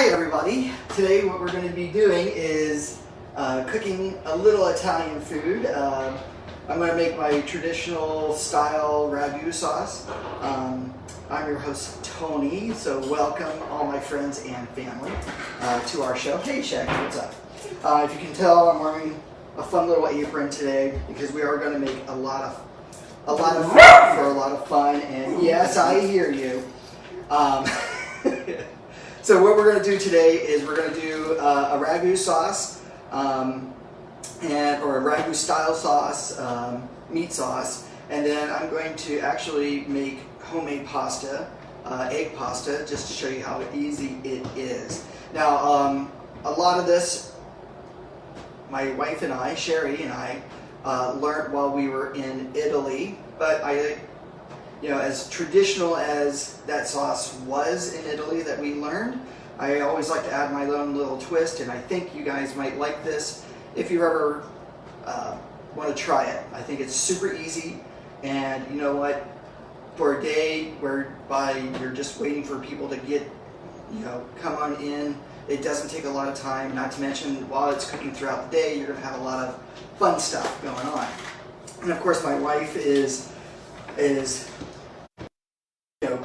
Hi everybody! Today what we're going to be doing is cooking a little Italian food. I'm going to make my traditional style ragu sauce. I'm your host Tony, so welcome all my friends and family to our show. Hey Shaggy, what's up? If you can tell, I'm wearing a fun little apron today because we are going to make a lot of food for a lot of fun, and yes, I hear you. So what we're going to do today is we're going to do a ragu sauce, or a ragu style sauce, meat sauce, and then I'm going to actually make homemade pasta, egg pasta, just to show you how easy it is. Now, a lot of this, my wife and I, Sherry and I, learned while we were in Italy, but as traditional as that sauce was in Italy that we learned, I always like to add my own little twist, and I think you guys might like this if you ever want to try it. I think it's super easy, and you know what? For a day whereby you're just waiting for people to get, come on in, it doesn't take a lot of time, not to mention while it's cooking throughout the day, you're going to have a lot of fun stuff going on. And of course my wife is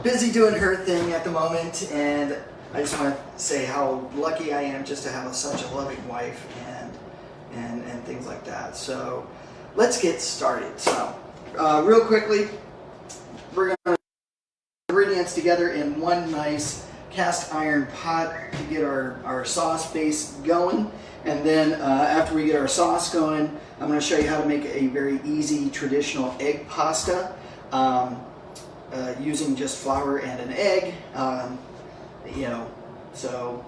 busy doing her thing at the moment, and I just want to say how lucky I am just to have such a loving wife and things like that. So let's get started. So real quickly, we're going to put ingredients together in one nice cast iron pot to get our sauce base going, and then after we get our sauce going, I'm going to show you how to make a very easy traditional egg pasta. Using just flour and an egg, so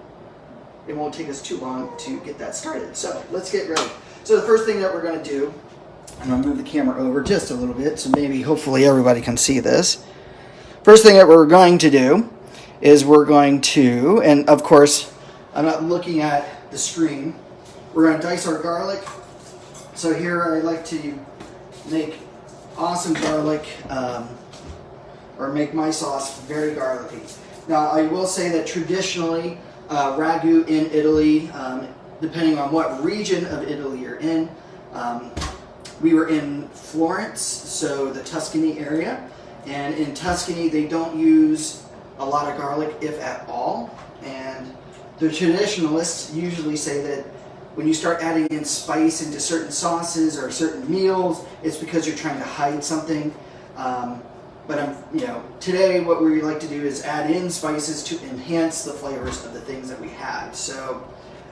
it won't take us too long to get that started. So let's get ready. So the first thing that we're going to do, I'm going to move the camera over just a little bit, so hopefully everybody can see this. First thing that we're going to do is we're going to, and of course I'm not looking at the screen, we're going to dice our garlic. So here I like to make awesome garlic, or make my sauce very garlicky. Now I will say that traditionally ragu in Italy, depending on what region of Italy you're in, we were in Florence, so the Tuscany area, and in Tuscany they don't use a lot of garlic, if at all, and the traditionalists usually say that when you start adding in spice into certain sauces or certain meals, it's because you're trying to hide something. But today what we like to do is add in spices to enhance the flavors of the things that we have. So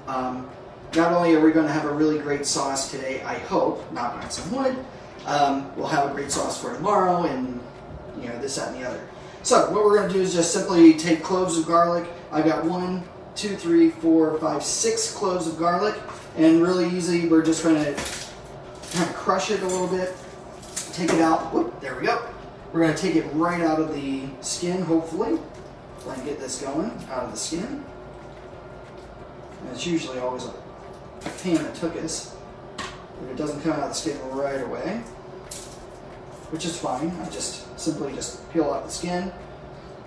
not only are we going to have a really great sauce today, I hope, knock on some wood, we'll have a great sauce for tomorrow, and this, that, and the other. So what we're going to do is just simply take cloves of garlic. I got 1, 2, 3, 4, 5, 6 cloves of garlic, and really easy, we're just going to kind of crush it a little bit, take it out. Whoop, there we go. We're going to take it right out of the skin, hopefully. Try and get this going out of the skin. And it's usually always a pain in the tuchus if it doesn't come out of the skin right away, which is fine. I simply peel out the skin.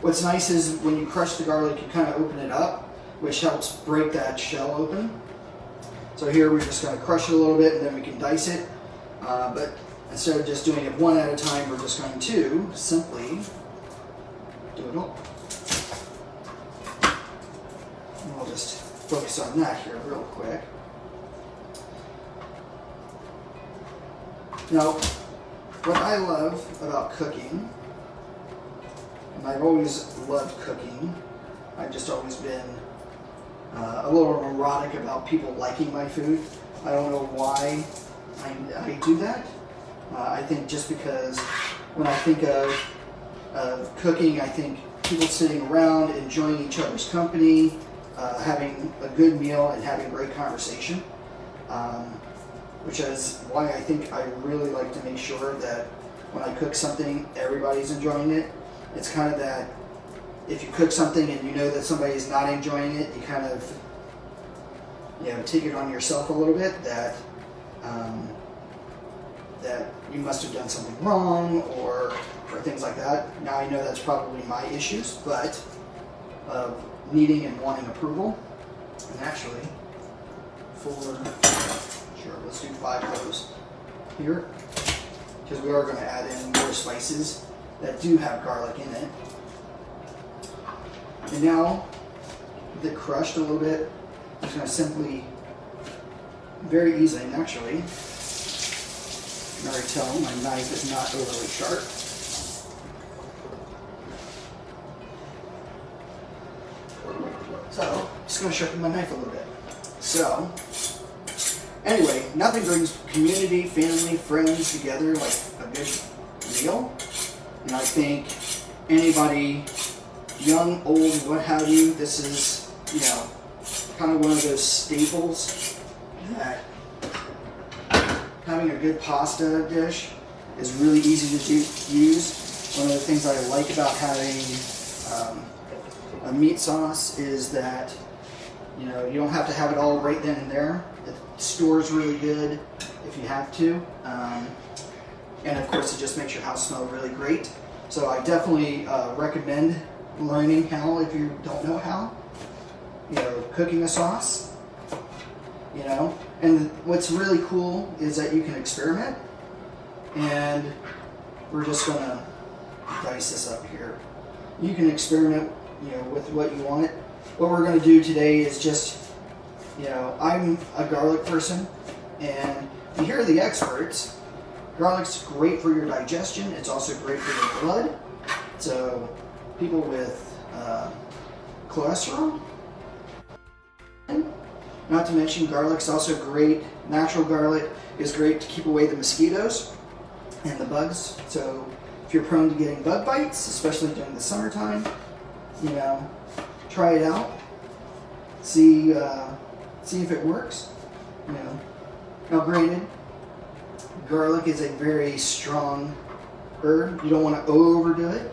What's nice is when you crush the garlic, you kind of open it up, which helps break that shell open. So here we're just going to crush it a little bit, and then we can dice it. But instead of just doing it one at a time, we're just going to simply do it all. And we'll just focus on that here real quick. Now, what I love about cooking, and I've always loved cooking, I've just always been a little neurotic about people liking my food. I don't know why I do that. I think just because when I think of cooking, I think people sitting around, enjoying each other's company, having a good meal, and having great conversation, which is why I think I really like to make sure that when I cook something, everybody's enjoying it. It's kind of that if you cook something and you know that somebody's not enjoying it, you kind of take it on yourself a little bit that that you must have done something wrong or things like that. Now I know that's probably my issues, but of needing and wanting approval. And actually, let's do 5 of those here, because we are going to add in more spices that do have garlic in it. And now, with it crushed a little bit, I'm just going to simply, very easily, and actually, you can already tell my knife is not overly sharp. So, just going to sharpen my knife a little bit. So, anyway, nothing brings community, family, friends together like a good meal. And I think anybody, young, old, what have you, this is, you know, kind of one of those staples that having a good pasta dish is really easy to use. One of the things I like about having a meat sauce is that, you know, you don't have to have it all right then and there. It stores really good if you have to. And of course, it just makes your house smell really great. So I definitely recommend learning how, if you don't know how, you know, cooking a sauce, you know. And what's really cool is that you can experiment. And we're just going to dice this up here. You can experiment, you know, with what you want. What we're going to do today is just, you know, I'm a garlic person, and you hear the experts, garlic's great for your digestion. It's also great for your blood. So people with cholesterol, not to mention garlic's also great. Natural garlic is great to keep away the mosquitoes and the bugs. So if you're prone to getting bug bites, especially during the summertime, you know, try it out. See if it works. You know, now grated garlic is a very strong herb. You don't want to overdo it.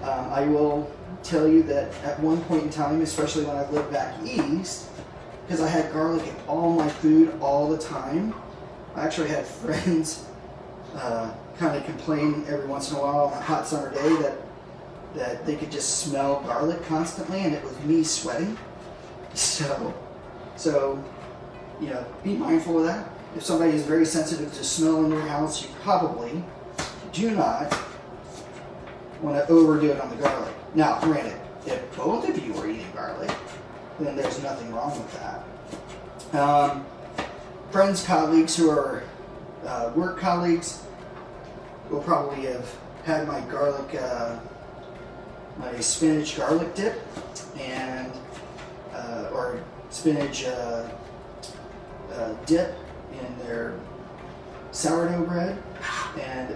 I will tell you that at one point in time, especially when I lived back east, because I had garlic in all my food all the time, I actually had friends kind of complain every once in a while on a hot summer day that they could just smell garlic constantly, and it was me sweating. So you know, be mindful of that. If somebody is very sensitive to smell in your house, you probably do not want to overdo it on the garlic. Now, granted, if both of you are eating garlic, then there's nothing wrong with that. Friends, colleagues who are work colleagues will probably have had my garlic, my spinach garlic dip, and or spinach dip in their sourdough bread, and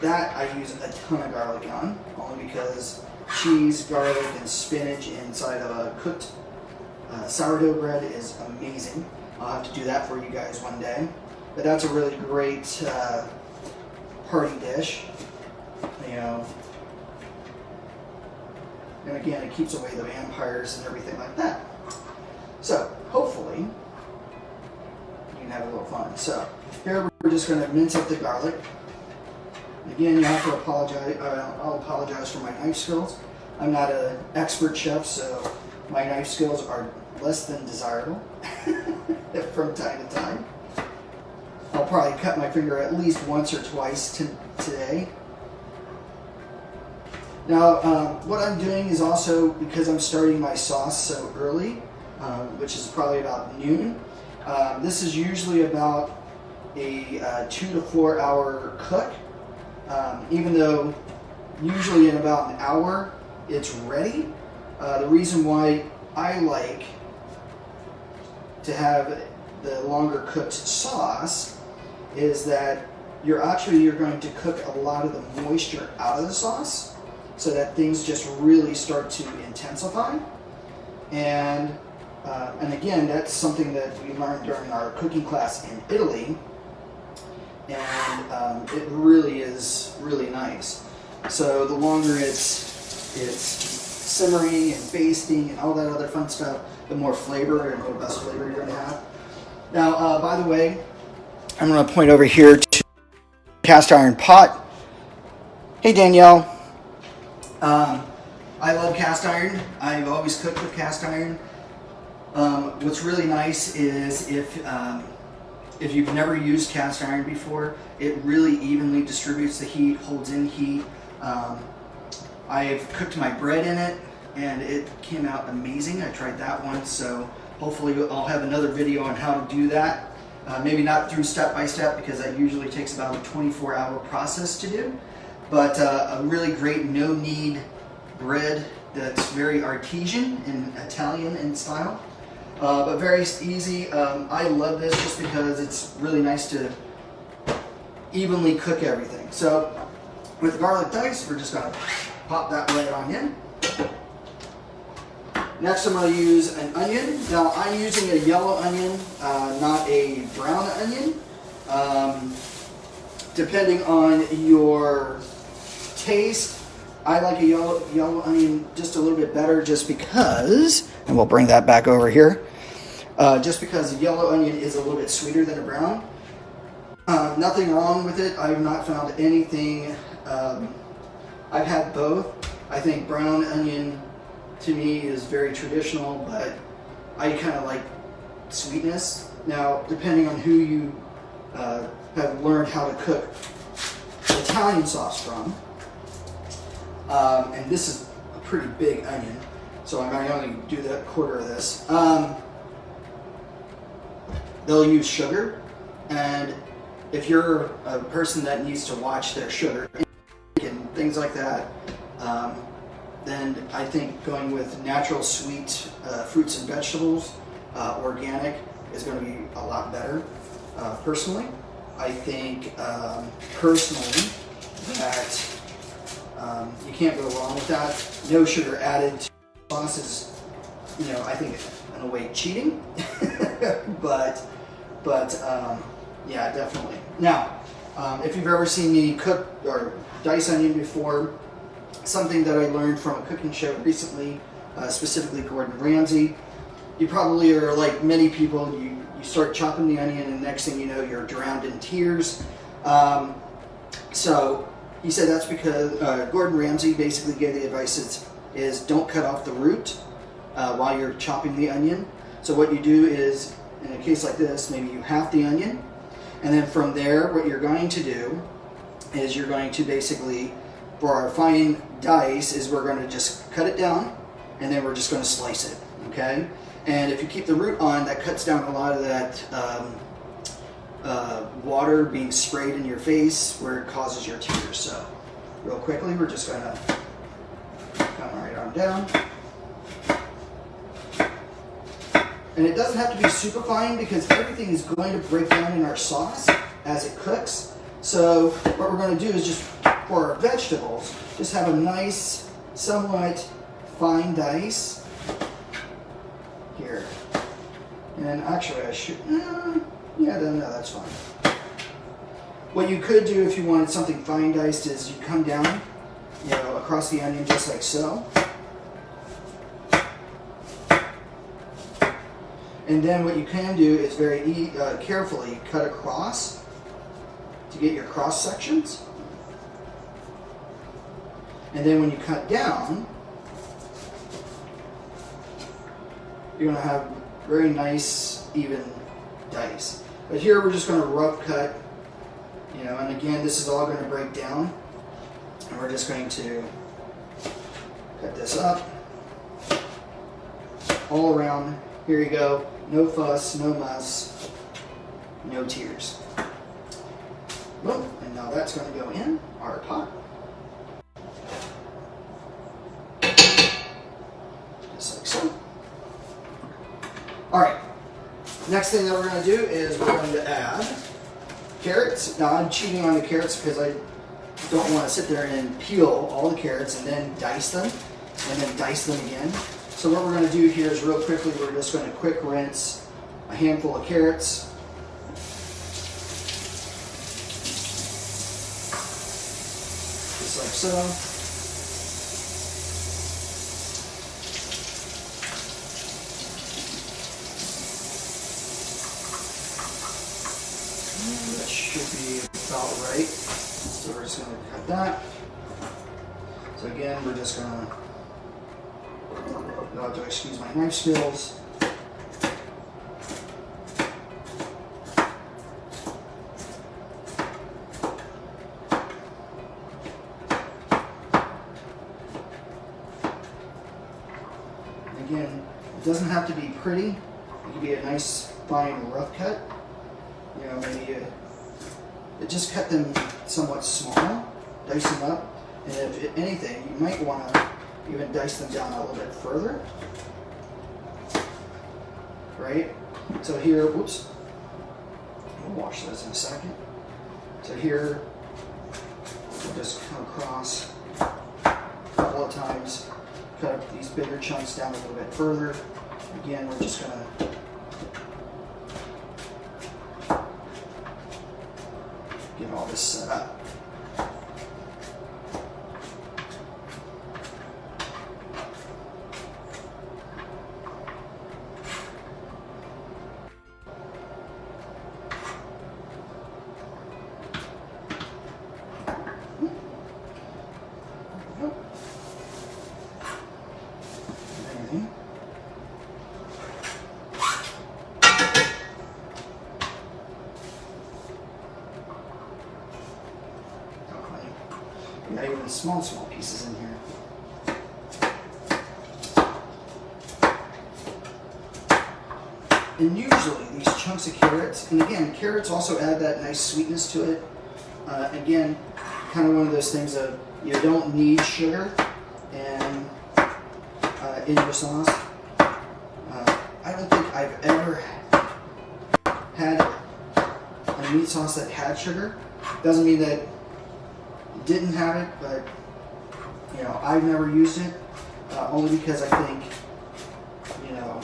that I use a ton of garlic on, only because cheese, garlic, and spinach inside of a cooked sourdough bread is amazing. I'll have to do that for you guys one day. But that's a really great party dish, you know. And again, it keeps away the vampires and everything like that. So, hopefully, you can have a little fun. So, here we're just going to mince up the garlic. Again, you have to apologize. I'll apologize for my knife skills. I'm not an expert chef, so my knife skills are less than desirable from time to time. I'll probably cut my finger at least once or twice today. Now, what I'm doing is also, because I'm starting my sauce so early, which is probably about noon, this is usually about a 2 to 4 hour cook. Even though usually in about an hour it's ready. The reason why I like to have the longer cooked sauce is that you're going to cook a lot of the moisture out of the sauce, so that things just really start to intensify. And again, that's something that we learned during our cooking class in Italy. And it really is really nice. So the longer it's simmering and basting and all that other fun stuff, the more flavor and robust flavor you're going to have. Now, by the way, I'm going to point over here to cast iron pot. Hey Danielle, I I love cast iron. I've always cooked with cast iron. What's really nice is if you've never used cast iron before, it really evenly distributes the heat, holds in heat. I've cooked my bread in it and it came out amazing. I tried that once, so hopefully I'll have another video on how to do that. Maybe not through step by step because that usually takes about a 24-hour process to do. But a really great no-knead bread that's very artesian and Italian in style. But very easy. I love this just because it's really nice to evenly cook everything. So with garlic dice, we're just going to pop that right on in. Next I'm going to use an onion. Now I'm using a yellow onion, not a brown onion. Depending on your taste, I like a yellow onion just a little bit better just because, and we'll bring that back over here, just because a yellow onion is a little bit sweeter than a brown. Nothing wrong with it. I've not found anything. I've had both. I think brown onion to me is very traditional, but I kind of like sweetness. Now, depending on who you have learned how to cook Italian sauce from, and this is a pretty big onion, so I'm going to only do the quarter of this. They'll use sugar, and if you're a person that needs to watch their sugar and things like that, then I think going with natural sweet fruits and vegetables, organic, is going to be a lot better. Personally, I think personally that you can't go wrong with that. No sugar added to sauce is, you know, I think in a way cheating, but yeah, definitely. Now, if you've ever seen me cook or dice onion before, something that I learned from a cooking show recently, specifically Gordon Ramsay, you probably are like many people, you start chopping the onion and next thing you know you're drowned in tears. So he said that's because Gordon Ramsay basically gave the advice is don't cut off the root while you're chopping the onion. So what you do is, in a case like this, maybe you half the onion, and then from there what you're going to do is you're going to basically, for our fine dice, is we're going to just cut it down and then we're just going to slice it, okay? And if you keep the root on, that cuts down a lot of that water being sprayed in your face where it causes your tears. So real quickly, we're just going to come right on down. And it doesn't have to be super fine because everything is going to break down in our sauce as it cooks. So what we're going to do is just, for our vegetables, just have a nice, somewhat fine dice here. And actually I should, yeah, no, that's fine. What you could do if you wanted something fine diced is you come down, you know, across the onion just like so. And then what you can do is very carefully cut across to get your cross sections. And then when you cut down, you're going to have very nice, even dice. But here we're just going to rough cut, you know, and again, this is all going to break down. And we're just going to cut this up all around. Here you go. No fuss, no muss, no tears. Boom. And now that's going to go in our pot. Just like so. Alright. Next thing that we're going to do is we're going to add carrots. Now I'm cheating on the carrots because I don't want to sit there and peel all the carrots and then dice them and then dice them again. So what we're going to do here is real quickly, we're just going to quick rinse a handful of carrots. Just like so. And that should be about right. So we're just going to cut that. So again, we're just going to You'll have to excuse my knife skills. Again, it doesn't have to be pretty. It can be a nice, fine, rough cut. You know, maybe just cut them somewhat small, dice them up, and if anything, you might want to even dice them down a little bit further. Right? So here, whoops, we'll wash those in a second. So here, we'll just come across a couple of times. Cut up these bigger chunks down a little bit further. Again, we're just going to get all this set up. Got even small pieces in here. And usually these chunks of carrots, and again, carrots also add that nice sweetness to it. Again, kind of one of those things of you don't need sugar and in your sauce. I don't think I've ever had a meat sauce that had sugar. Doesn't mean that didn't have it, but you know, I've never used it only because I think, you know,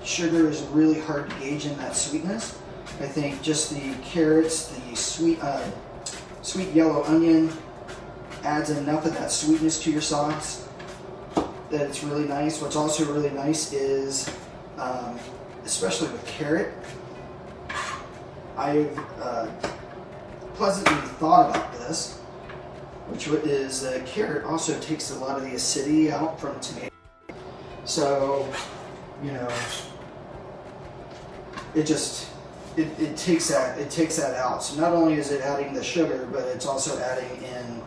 sugar is really hard to gauge in that sweetness. I think just the carrots, the sweet yellow onion adds enough of that sweetness to your sauce that it's really nice. What's also really nice is, especially with carrot, I've pleasantly thought about this, which is that carrot also takes a lot of the acidity out from tomato. So, you know, it takes that out. So not only is it adding the sugar, but it's also adding in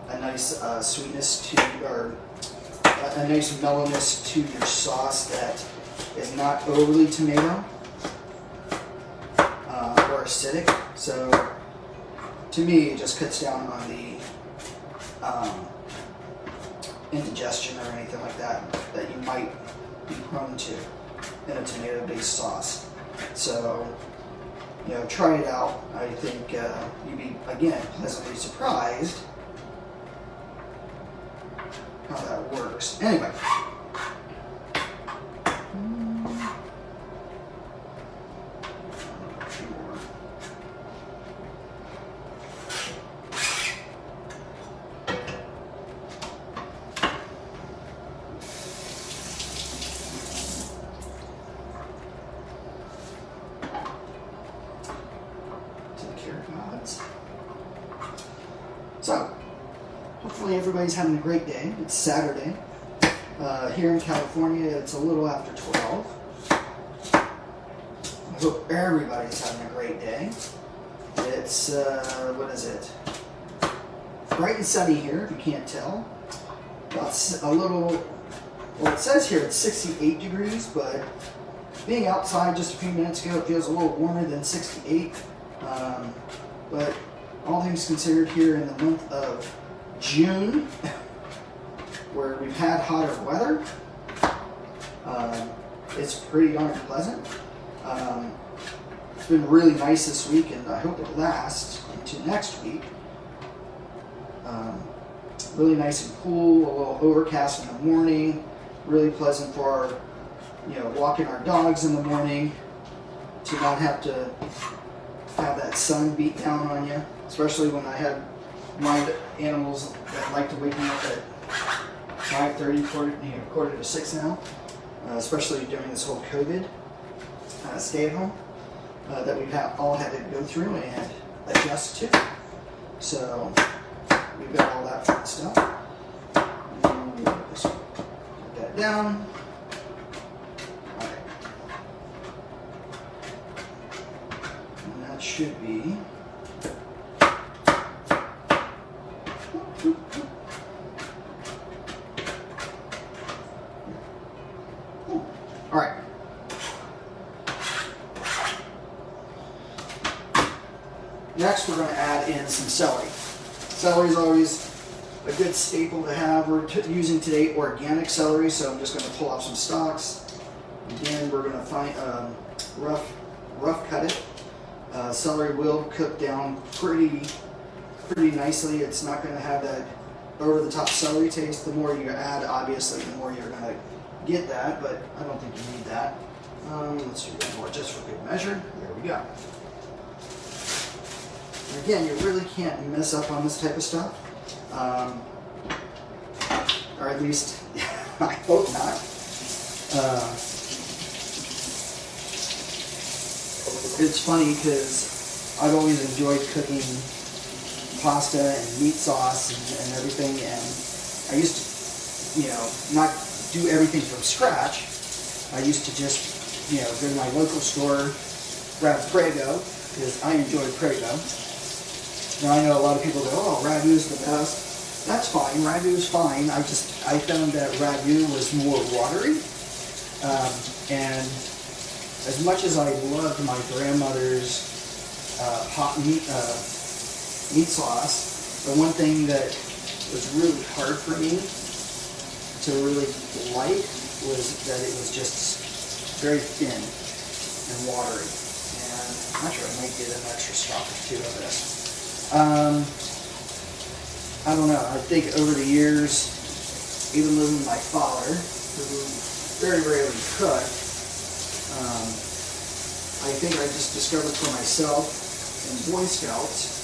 a nice sweetness to, or a nice mellowness to your sauce that is not overly tomato or acidic. So to me, it just cuts down on the indigestion or anything like that that you might be prone to in a tomato-based sauce. So, you know, try it out. I think you'd be, again, pleasantly surprised how that works. Anyway. So, hopefully everybody's having a great day. It's Saturday. Here in California, it's a little after 12. I hope everybody's having a great day. It's, what is it? Bright and sunny here, if you can't tell. About a little, well, it says here it's 68 degrees, but being outside just a few minutes ago, it feels a little warmer than 68. But all things considered, here in the month of June, where we've had hotter weather, it's pretty darn pleasant. It's been really nice this week, and I hope it lasts into next week. Really nice and cool, a little overcast in the morning, really pleasant for our, you know, walking our dogs in the morning, to not have to have that sun beat down on you, especially when I have my animals that like to wake me up at 5:30, quarter to 6 now, especially during this whole COVID stay at home that we've all had to go through and adjust to. So we've got all that fun stuff. down. All right. And that should be. All right. Next, we're going to add in some celery. Celery is always a good staple to have. We're using today organic celery, so I'm just going to pull off some stalks. Again, we're going to find rough cut it. Celery will cook down pretty nicely. It's not going to have that over-the-top celery taste. The more you add, obviously, the more you're going to get that, but I don't think you need that. Let's do one more just for good measure. There we go. And again, you really can't mess up on this type of stuff. Or at least, I hope not. It's funny because I've always enjoyed cooking pasta and meat sauce and everything, and I used to, not do everything from scratch. I used to just, go to my local store, grab Prego, because I enjoy Prego. Now I know a lot of people go, oh, Ragu's the best. That's fine, Ragu's fine. I found that Ragu was more watery. And as much as I loved my grandmother's hot meat sauce, the one thing that was really hard for me to really like was that it was just very thin and watery. And I'm not sure I might get an extra stalk or two of this. I don't know. I think over the years, even living with my father, who very rarely cooked, I think I just discovered for myself in Boy Scouts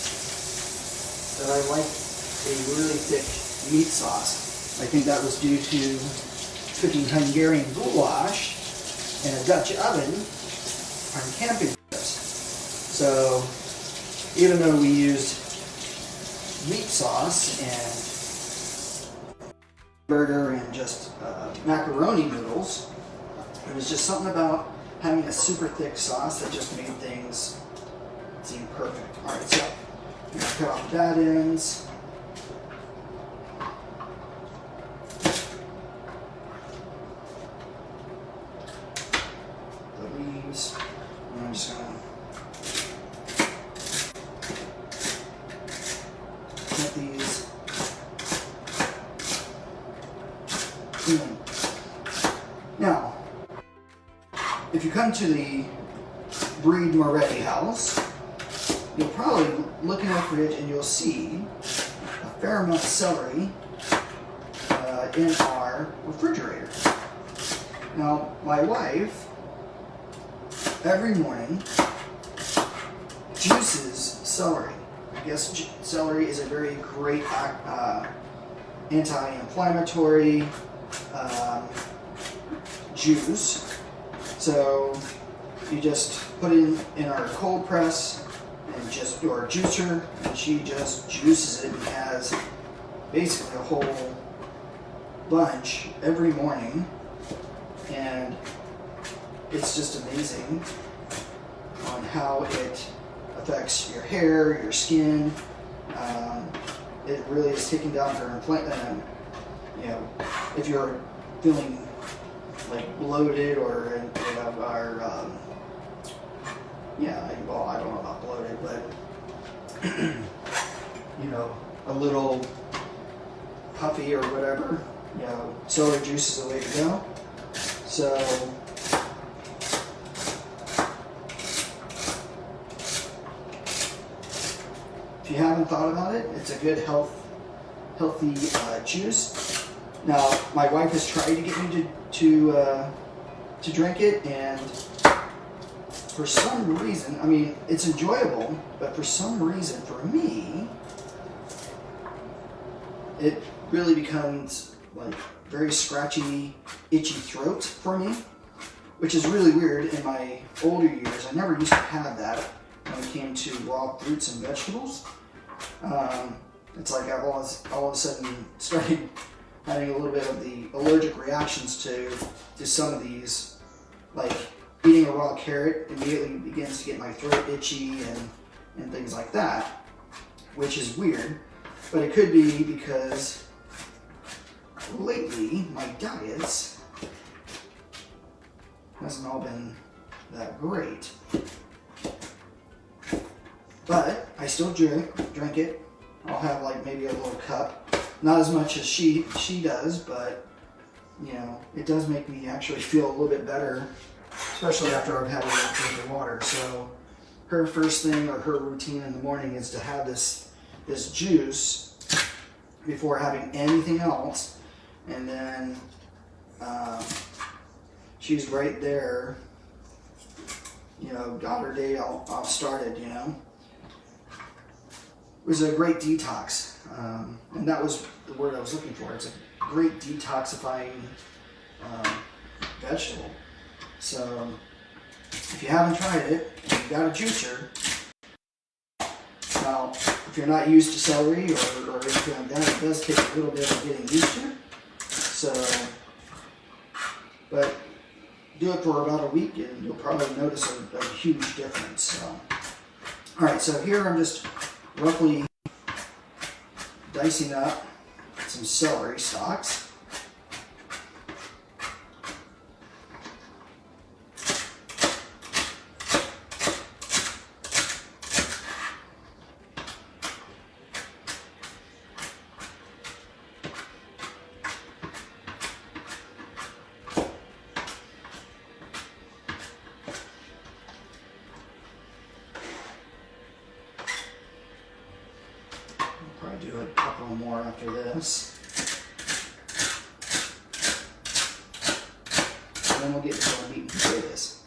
that I like a really thick meat sauce. I think that was due to cooking Hungarian goulash in a Dutch oven on camping trips. So even though we used meat sauce and burger and just macaroni noodles, it was just something about having a super thick sauce that just made things seem perfect. All right, so I'm gonna cut off the bad ends. The leaves. And I'm just gonna cut these in. Now, if you come to the Bried Moretti house, you'll probably look in the fridge and you'll see a fair amount of celery in our refrigerator. Now, my wife, every morning, juices celery. I guess celery is a very great anti-inflammatory juice. So you just put it in our cold press and just do our juicer, and she just juices it and has basically a whole bunch every morning, and it's just amazing on how it affects your hair, your skin. It really is taking down her inflammation. If you're feeling like bloated or well, I don't know about bloated, but a little puffy or whatever, celery juice is the way to go. So if you haven't thought about it, it's a good healthy juice. Now, my wife has tried to get me to drink it, and for some reason, I mean, it's enjoyable, but for some reason, for me, it really becomes like very scratchy, itchy throat for me, which is really weird. In my older years, I never used to have that when it came to raw fruits and vegetables. It's like I've all of a sudden started having a little bit of the allergic reactions to some of these. Like eating a raw carrot immediately begins to get my throat itchy and things like that, which is weird. But it could be because lately my diets hasn't all been that great. But I still drink it. I'll have like maybe a little cup. Not as much as she does, but you know, it does make me actually feel a little bit better, especially after I've had a little drink of water. So her first thing or her routine in the morning is to have this juice before having anything else, and then she's right there, you know, got her day all started, you know. It was a great detox, and that was the word I was looking for. It's a great detoxifying vegetable. So if you haven't tried it and you've got a juicer, now if you're not used to celery or anything like that, it does take a little bit of getting used to. So, but do it for about a week and you'll probably notice a huge difference. So, all right, so here I'm just roughly dicing up some celery stalks. Probably do a couple more after this. And then we'll get to our meat and potatoes.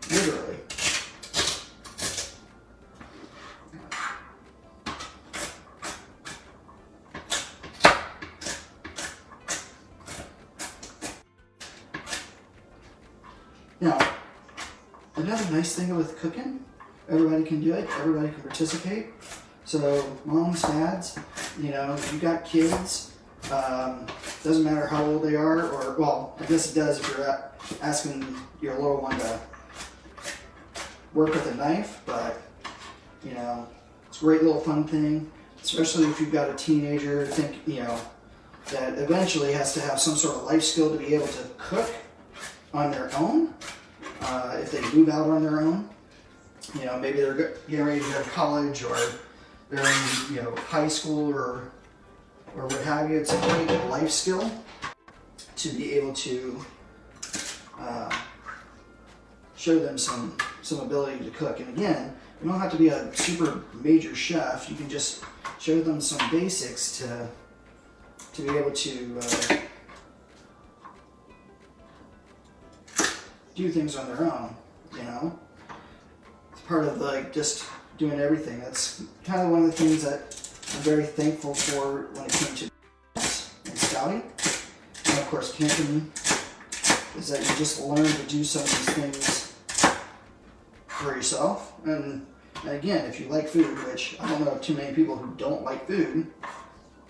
Literally. Now, another nice thing with cooking, everybody can do it, everybody can participate. So moms, dads, you know, if you got kids, doesn't matter how old they are, or, well, I guess it does if you're asking your little one to work with a knife, but, you know, it's a great little fun thing, especially if you've got a teenager, you know, that eventually has to have some sort of life skill to be able to cook on their own, if they move out on their own. You know, maybe they're getting ready to go to college, or they're in, you know, high school or what have you. It's a great life skill to be able to show them some ability to cook. And again, you don't have to be a super major chef. You can just show them some basics to be able to do things on their own, you know. It's part of like just doing everything. That's kind of one of the things that I'm very thankful for when it came to and scouting. And of course camping, is that you just learn to do some of these things for yourself. And again, if you like food, which I don't know of too many people who don't like food,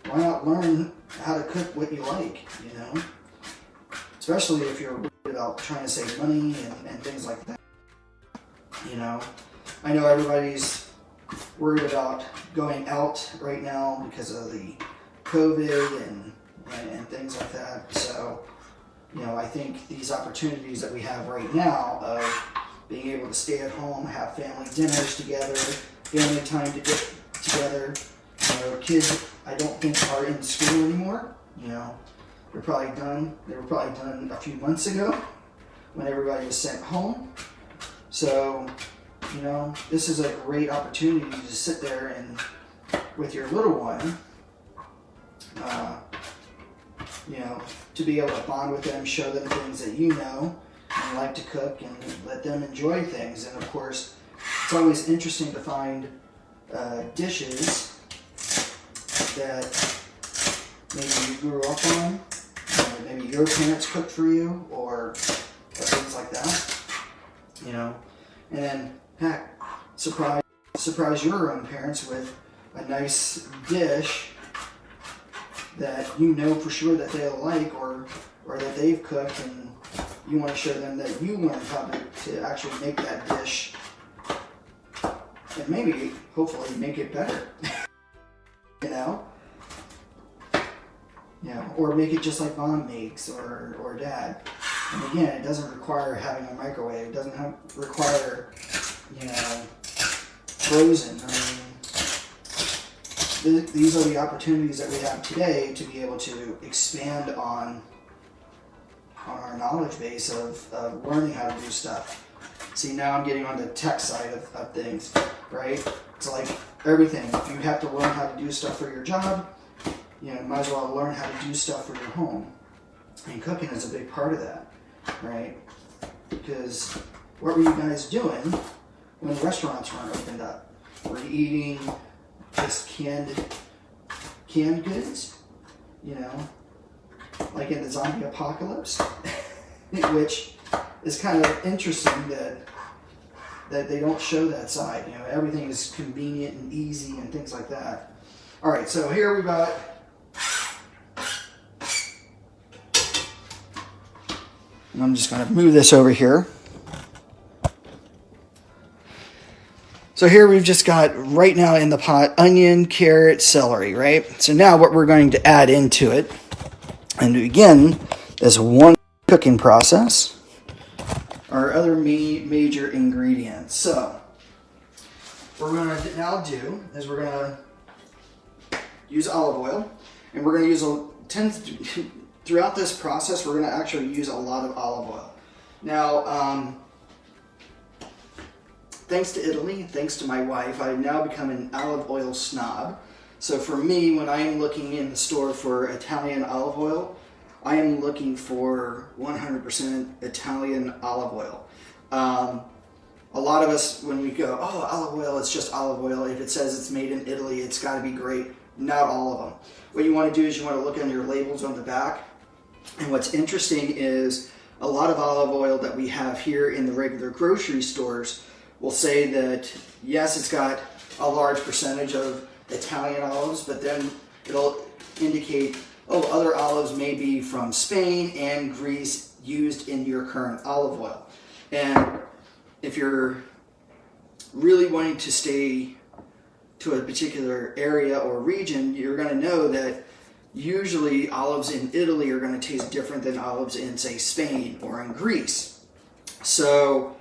why not learn how to cook what you like, you know? Especially if you're worried about trying to save money and things like that. You know, I know everybody's worried about going out right now because of the COVID and things like that. So, you know, I think these opportunities that we have right now of being able to stay at home, have family dinners together, family time to get together. You know, kids, I don't think are in school anymore. You know, they're probably done. They were probably done a few months ago when everybody was sent home. So, you know, this is a great opportunity to sit there and with your little one, you know, to be able to bond with them, show them things that you know and like to cook, and let them enjoy things. And of course, it's always interesting to find dishes that maybe you grew up on, maybe your parents cooked for you, or things like that, you know. And then, heck, surprise your own parents with a nice dish that you know for sure that they'll like, or that they've cooked, and you want to show them that you learned how to actually make that dish, and maybe, hopefully, make it better. You know? Yeah, or make it just like Mom makes, or Dad. And again, it doesn't require having a microwave. It doesn't require, you know, frozen. I mean, these are the opportunities that we have today to be able to expand on our knowledge base of learning how to do stuff. See, now I'm getting on the tech side of things, right? It's like everything. If you have to learn how to do stuff for your job, you know, might as well learn how to do stuff for your home. And cooking is a big part of that, right? Because what were you guys doing when restaurants weren't opened up? Were you eating just canned goods? You know, like in the zombie apocalypse, which is kind of interesting that they don't show that side. You know, everything is convenient and easy and things like that. All right, so here we got. And I'm just going to move this over here. So here we've just got, right now in the pot, onion, carrot, celery, right? So now what we're going to add into it, and again, this one cooking process, our other major ingredients. So what we're going to now do is we're going to use olive oil, and we're going to use throughout this process, we're going to actually use a lot of olive oil. Now, thanks to Italy, thanks to my wife, I've now become an olive oil snob. So for me, when I am looking in the store for Italian olive oil, I am looking for 100% Italian olive oil. A lot of us, when we go, oh, olive oil, it's just olive oil. If it says it's made in Italy, it's got to be great. Not all of them. What you want to do is you want to look on your labels on the back. And what's interesting is a lot of olive oil that we have here in the regular grocery stores will say that, yes, it's got a large percentage of Italian olives, but then it'll indicate, oh, other olives may be from Spain and Greece used in your current olive oil. And if you're really wanting to stay to a particular area or region, you're going to know that usually olives in Italy are going to taste different than olives in, say, Spain or in Greece. So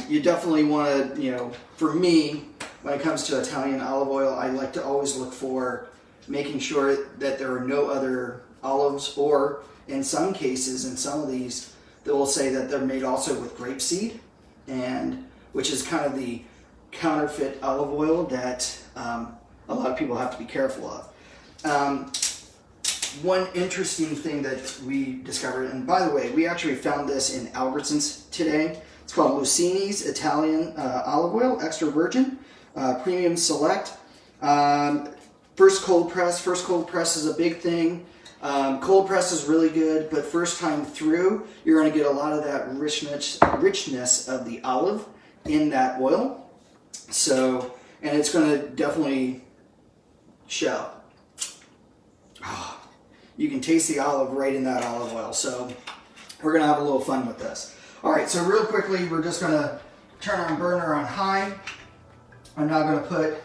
you definitely want to, you know, for me, when it comes to Italian olive oil, I like to always look for making sure that there are no other olives, or in some cases, in some of these, they will say that they're made also with grapeseed, and which is kind of the counterfeit olive oil that a lot of people have to be careful of. One interesting thing that we discovered, and by the way, we actually found this in Albertsons today. It's called Lucini's Italian olive oil, extra virgin, premium select. First cold press. First cold press is a big thing. Cold press is really good, but first time through, you're going to get a lot of that richness of the olive in that oil. So, and it's going to definitely show. Oh, you can taste the olive right in that olive oil. So we're going to have a little fun with this. All right, so real quickly, we're just going to turn our burner on high. I'm now going to put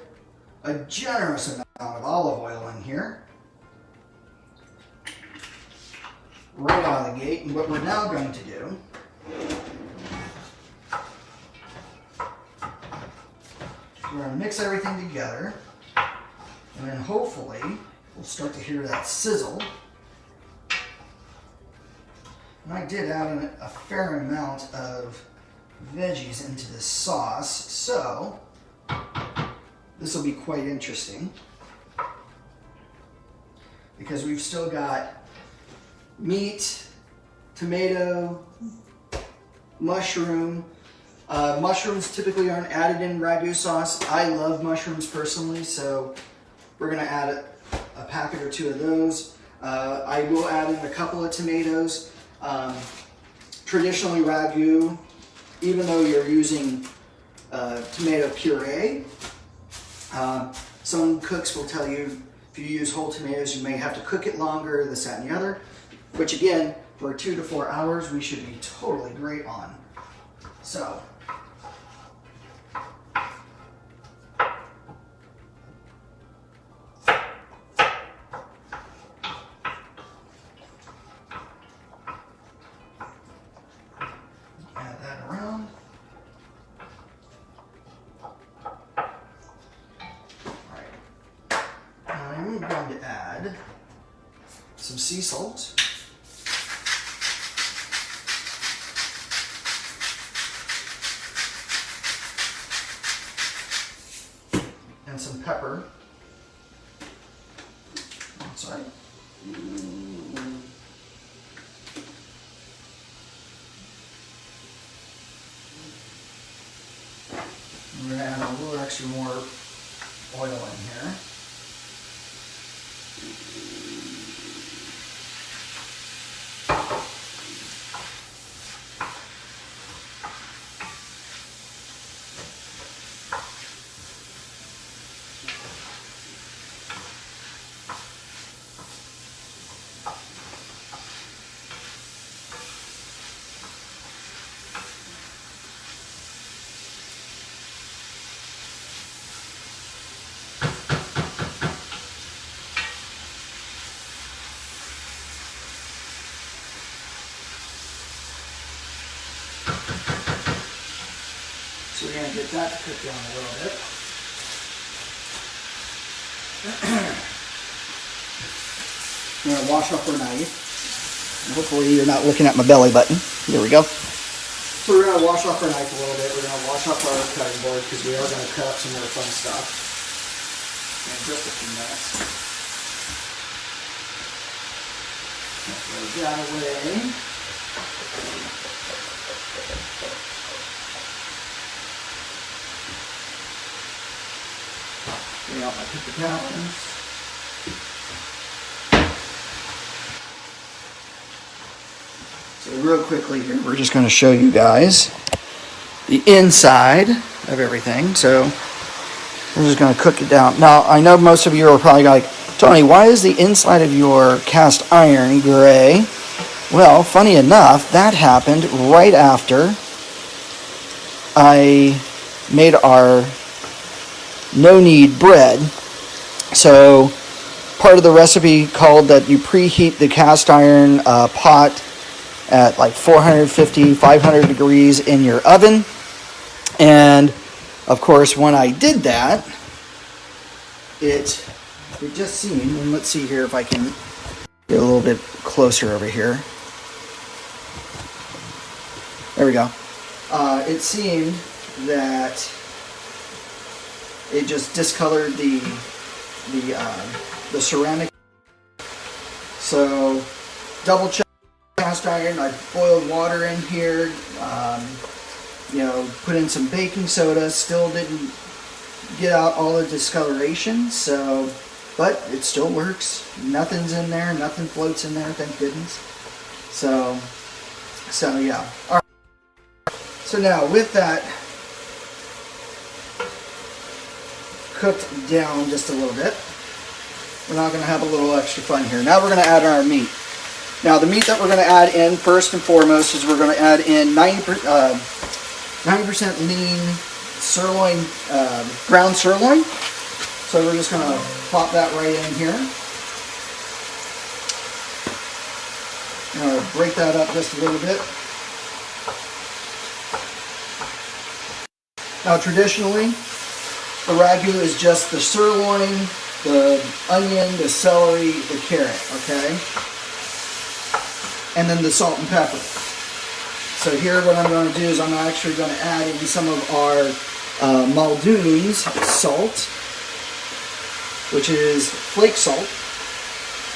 a generous amount of olive oil in here, right out of the gate. And what we're now going to do, we're going to mix everything together, and then hopefully we'll start to hear that sizzle. And I did add a fair amount of veggies into this sauce, so this will be quite interesting because we've still got meat, tomato, mushroom. Mushrooms typically aren't added in ragu sauce. I love mushrooms personally, so we're going to add a packet or two of those. I will add in a couple of tomatoes. Traditionally ragu, even though you're using tomato puree, some cooks will tell you If you use whole tomatoes, you may have to cook it longer, this, that, and the other. Which again, for 2 to 4 hours, we should be totally great on. So. Add that around. I'm going to add some sea salt. And some pepper. Oh, sorry. We're going to add a little extra more oil in here. So we're going to get that to cook down a little bit. I'm going to wash off our knife. And hopefully you're not looking at my belly button. There we go. So we're going to wash off our knife a little bit. We're going to wash off our cutting board because we are going to cut up some more fun stuff in just a few minutes. Throw that away. Bring out my paper towels. So real quickly here, we're just going to show you guys the inside of everything. So we're just going to cook it down. Now, I know most of you are probably like, Tony, why is the inside of your cast iron gray? Well, funny enough, that happened right after I made our no-knead bread. So part of the recipe called that you preheat the cast iron pot at like 450, 500 degrees in your oven. And of course, when I did that, it just seemed, and let's see here if I can get a little bit closer over here. There we go. It seemed that it just discolored the ceramic. So double check cast iron. I boiled water in here. Put in some baking soda. Still didn't get out all the discoloration. So, but it still works. Nothing's in there. Nothing floats in there. Thank goodness. So yeah. All right. So now with that cooked down just a little bit, we're now going to have a little extra fun here. Now we're going to add our meat. Now the meat that we're going to add in first and foremost is we're going to add in 90% lean sirloin, ground sirloin. So we're just going to plop that right in here. I'm going to break that up just a little bit. Now traditionally, the ragu is just the sirloin, the onion, the celery, the carrot, okay? And then the salt and pepper. So here what I'm going to do is I'm actually going to add in some of our Muldoon's salt, which is flake salt.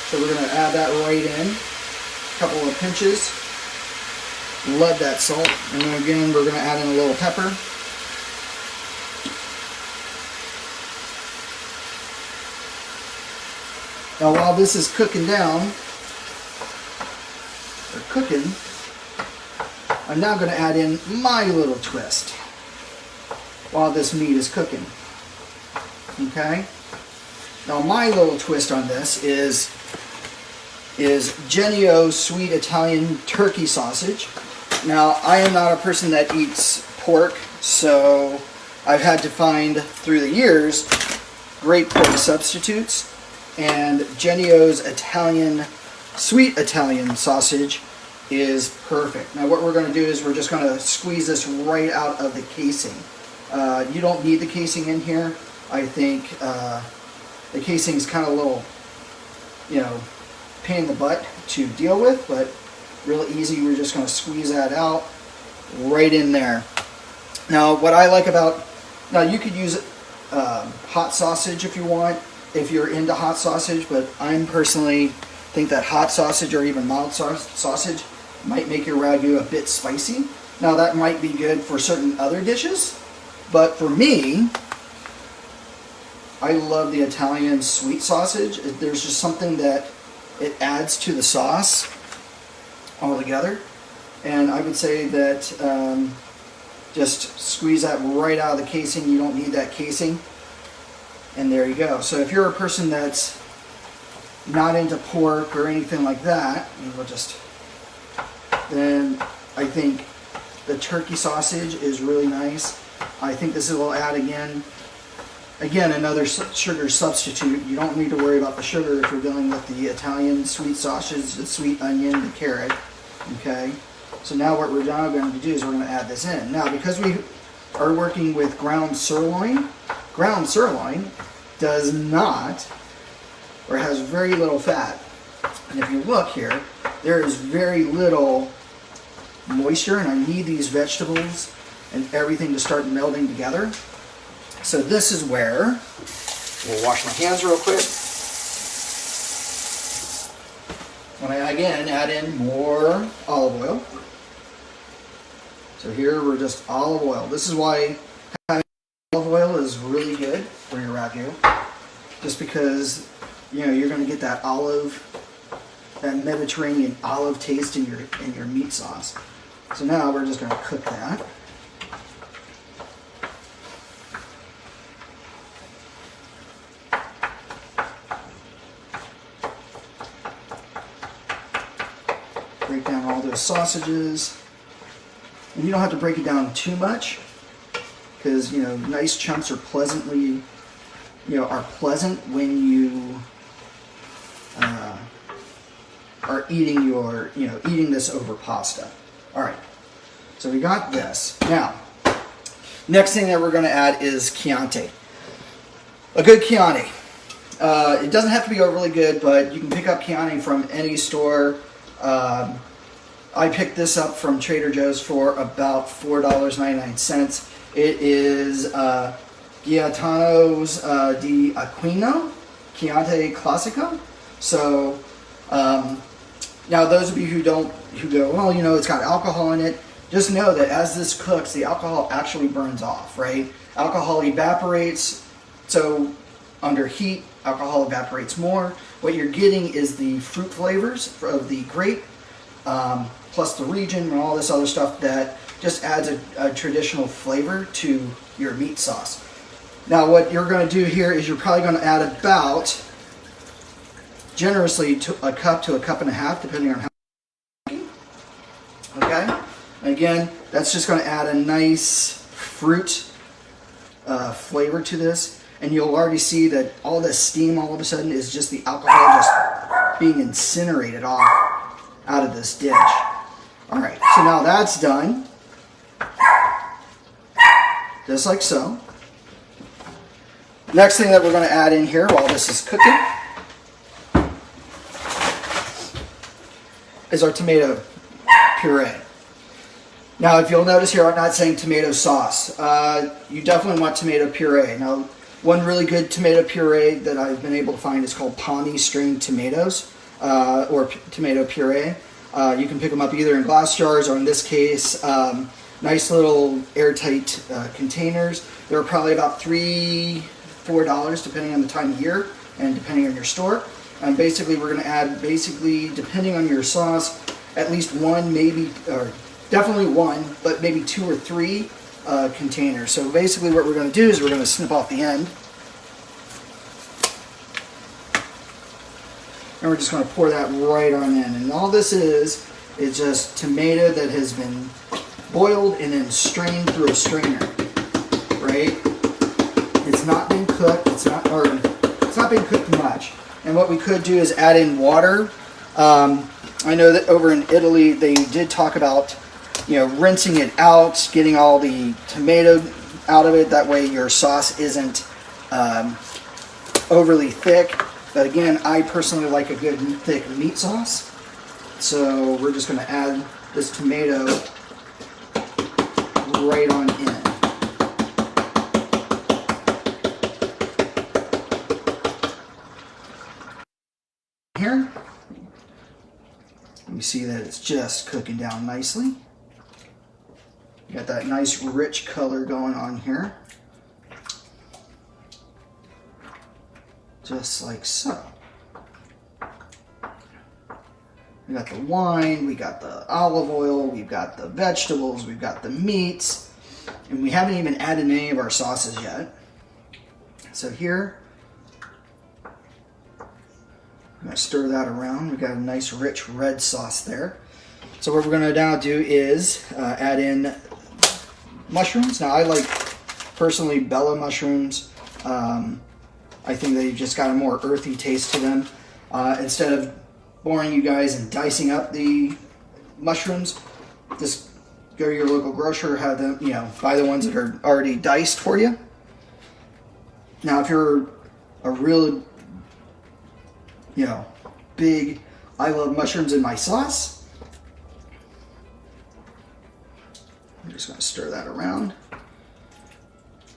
So we're going to add that right in. A couple of pinches. Love that salt. And then again, we're going to add in a little pepper. Now while this is cooking down, or cooking, I'm now going to add in my little twist while this meat is cooking. Okay? Now my little twist on this is Genio's sweet Italian turkey sausage. Now I am not a person that eats pork, so I've had to find through the years great pork substitutes, and Genio's sweet Italian sausage is perfect. Now what we're going to do is we're just going to squeeze this right out of the casing. You don't need the casing in here. I think the casing is kind of a little, pain in the butt to deal with, but real easy. We're just going to squeeze that out right in there. Now what I like about, now you could use hot sausage if you want, if you're into hot sausage, but I'm personally think that hot sausage or even mild sausage might make your ragu a bit spicy. Now that might be good for certain other dishes, but for me, I love the Italian sweet sausage. There's just something that it adds to the sauce altogether, and I would say that just squeeze that right out of the casing. You don't need that casing, and there you go. So if you're a person that's not into pork or anything like that, then I think the turkey sausage is really nice. I think this will add again another sugar substitute. You don't need to worry about the sugar if you're dealing with the Italian sweet sausage, the sweet onion, the carrot. Okay, so now what we're now going to do is we're going to add this in. Now because we are working with ground sirloin does not, or has very little fat. And if you look here, there is very little moisture, and I need these vegetables and everything to start melding together. So this is where we'll wash my hands real quick. When I again add in more olive oil. So here we're just olive oil. This is why having olive oil is really good for your ragu, just because you're going to get that Mediterranean olive taste in your meat sauce. So now we're just going to cook that. Break down all those sausages, and you don't have to break it down too much, because nice chunks are pleasant when you are eating this over pasta. All right, so we got this. Now, next thing that we're going to add is Chianti. A good Chianti. It doesn't have to be overly good, but you can pick up Chianti from any store. I picked this up from Trader Joe's for about $4.99. It is Gaetano's di Aquino Chianti Classico. So now those of you who go, well, it's got alcohol in it, just know that as this cooks, the alcohol actually burns off, right? Alcohol evaporates, so under heat, alcohol evaporates more. What you're getting is the fruit flavors of the grape, plus the region and all this other stuff that just adds a traditional flavor to your meat sauce. Now what you're going to do here is you're probably going to add about, generously, to a cup to a cup and a half, depending on how you're making. Okay? And again, that's just going to add a nice fruit flavor to this. And you'll already see that all this steam all of a sudden is just the alcohol just being incinerated off out of this dish. All right, so now that's done. Just like so. Next thing that we're going to add in here while this is cooking is our tomato puree. Now, if you'll notice here, I'm not saying tomato sauce. You definitely want tomato puree. Now, one really good tomato puree that I've been able to find is called Palmy strained tomatoes, or tomato puree. You can pick them up either in glass jars or, in this case, nice little airtight containers. They're probably about $3-4 depending on the time of year and depending on your store. And basically, we're going to add, depending on your sauce, at least one, maybe, or definitely one, but maybe 2 or 3 containers. So basically what we're going to do is we're going to snip off the end. And we're just going to pour that right on in. And all this is just tomato that has been boiled and then strained through a strainer, right? It's not been cooked. It's not been cooked much. And what we could do is add in water. I know that over in Italy they did talk about, you know, rinsing it out, getting all the tomato out of it. That way your sauce isn't overly thick. But again, I personally like a good thick meat sauce. So we're just going to add this tomato right on in. Here, you see that it's just cooking down nicely. Got that nice rich color going on here. Just like so. We got the wine, we got the olive oil, we've got the vegetables, we've got the meats, and we haven't even added any of our sauces yet. So here, I'm going to stir that around. We've got a nice rich red sauce there. So what we're going to now do is add in mushrooms. Now I like personally Bella mushrooms. I think they've just got a more earthy taste to them. Instead of boring you guys and dicing up the mushrooms, just go to your local grocer, have them, you know, buy the ones that are already diced for you. Now if you're a real, you know, big, I love mushrooms in my sauce, I'm just going to stir that around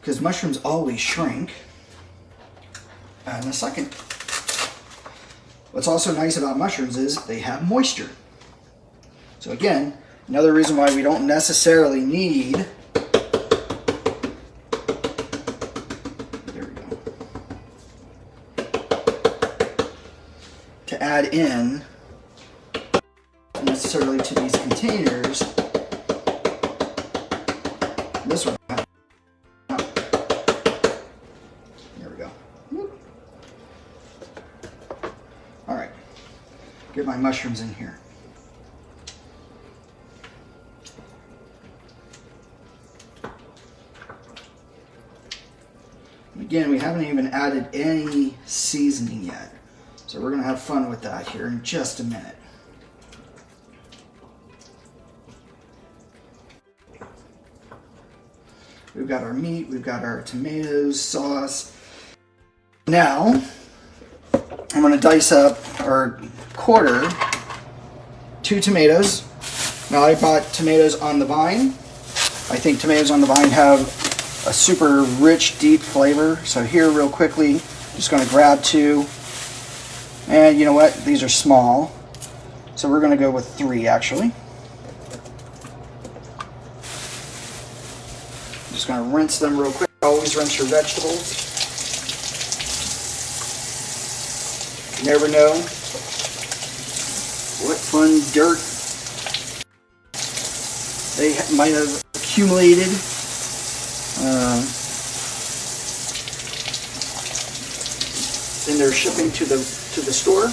because mushrooms always shrink. In a second. What's also nice about mushrooms is they have moisture. So again, another reason why we don't necessarily need, there we go, to add in necessarily to these containers. This one. There we go. All right, get my mushrooms in here. Again, we haven't even added any seasoning yet, so we're going to have fun with that here in just a minute. We've got our meat, we've got our tomatoes, sauce. Now, I'm going to dice up or quarter 2 tomatoes. Now I bought tomatoes on the vine. I think tomatoes on the vine have a super rich, deep flavor. So here real quickly, just going to grab 2. And you know what? These are small. So we're going to go with 3 actually. Just going to rinse them real quick. Always rinse your vegetables. You never know what fun dirt they might have accumulated in their shipping to the store.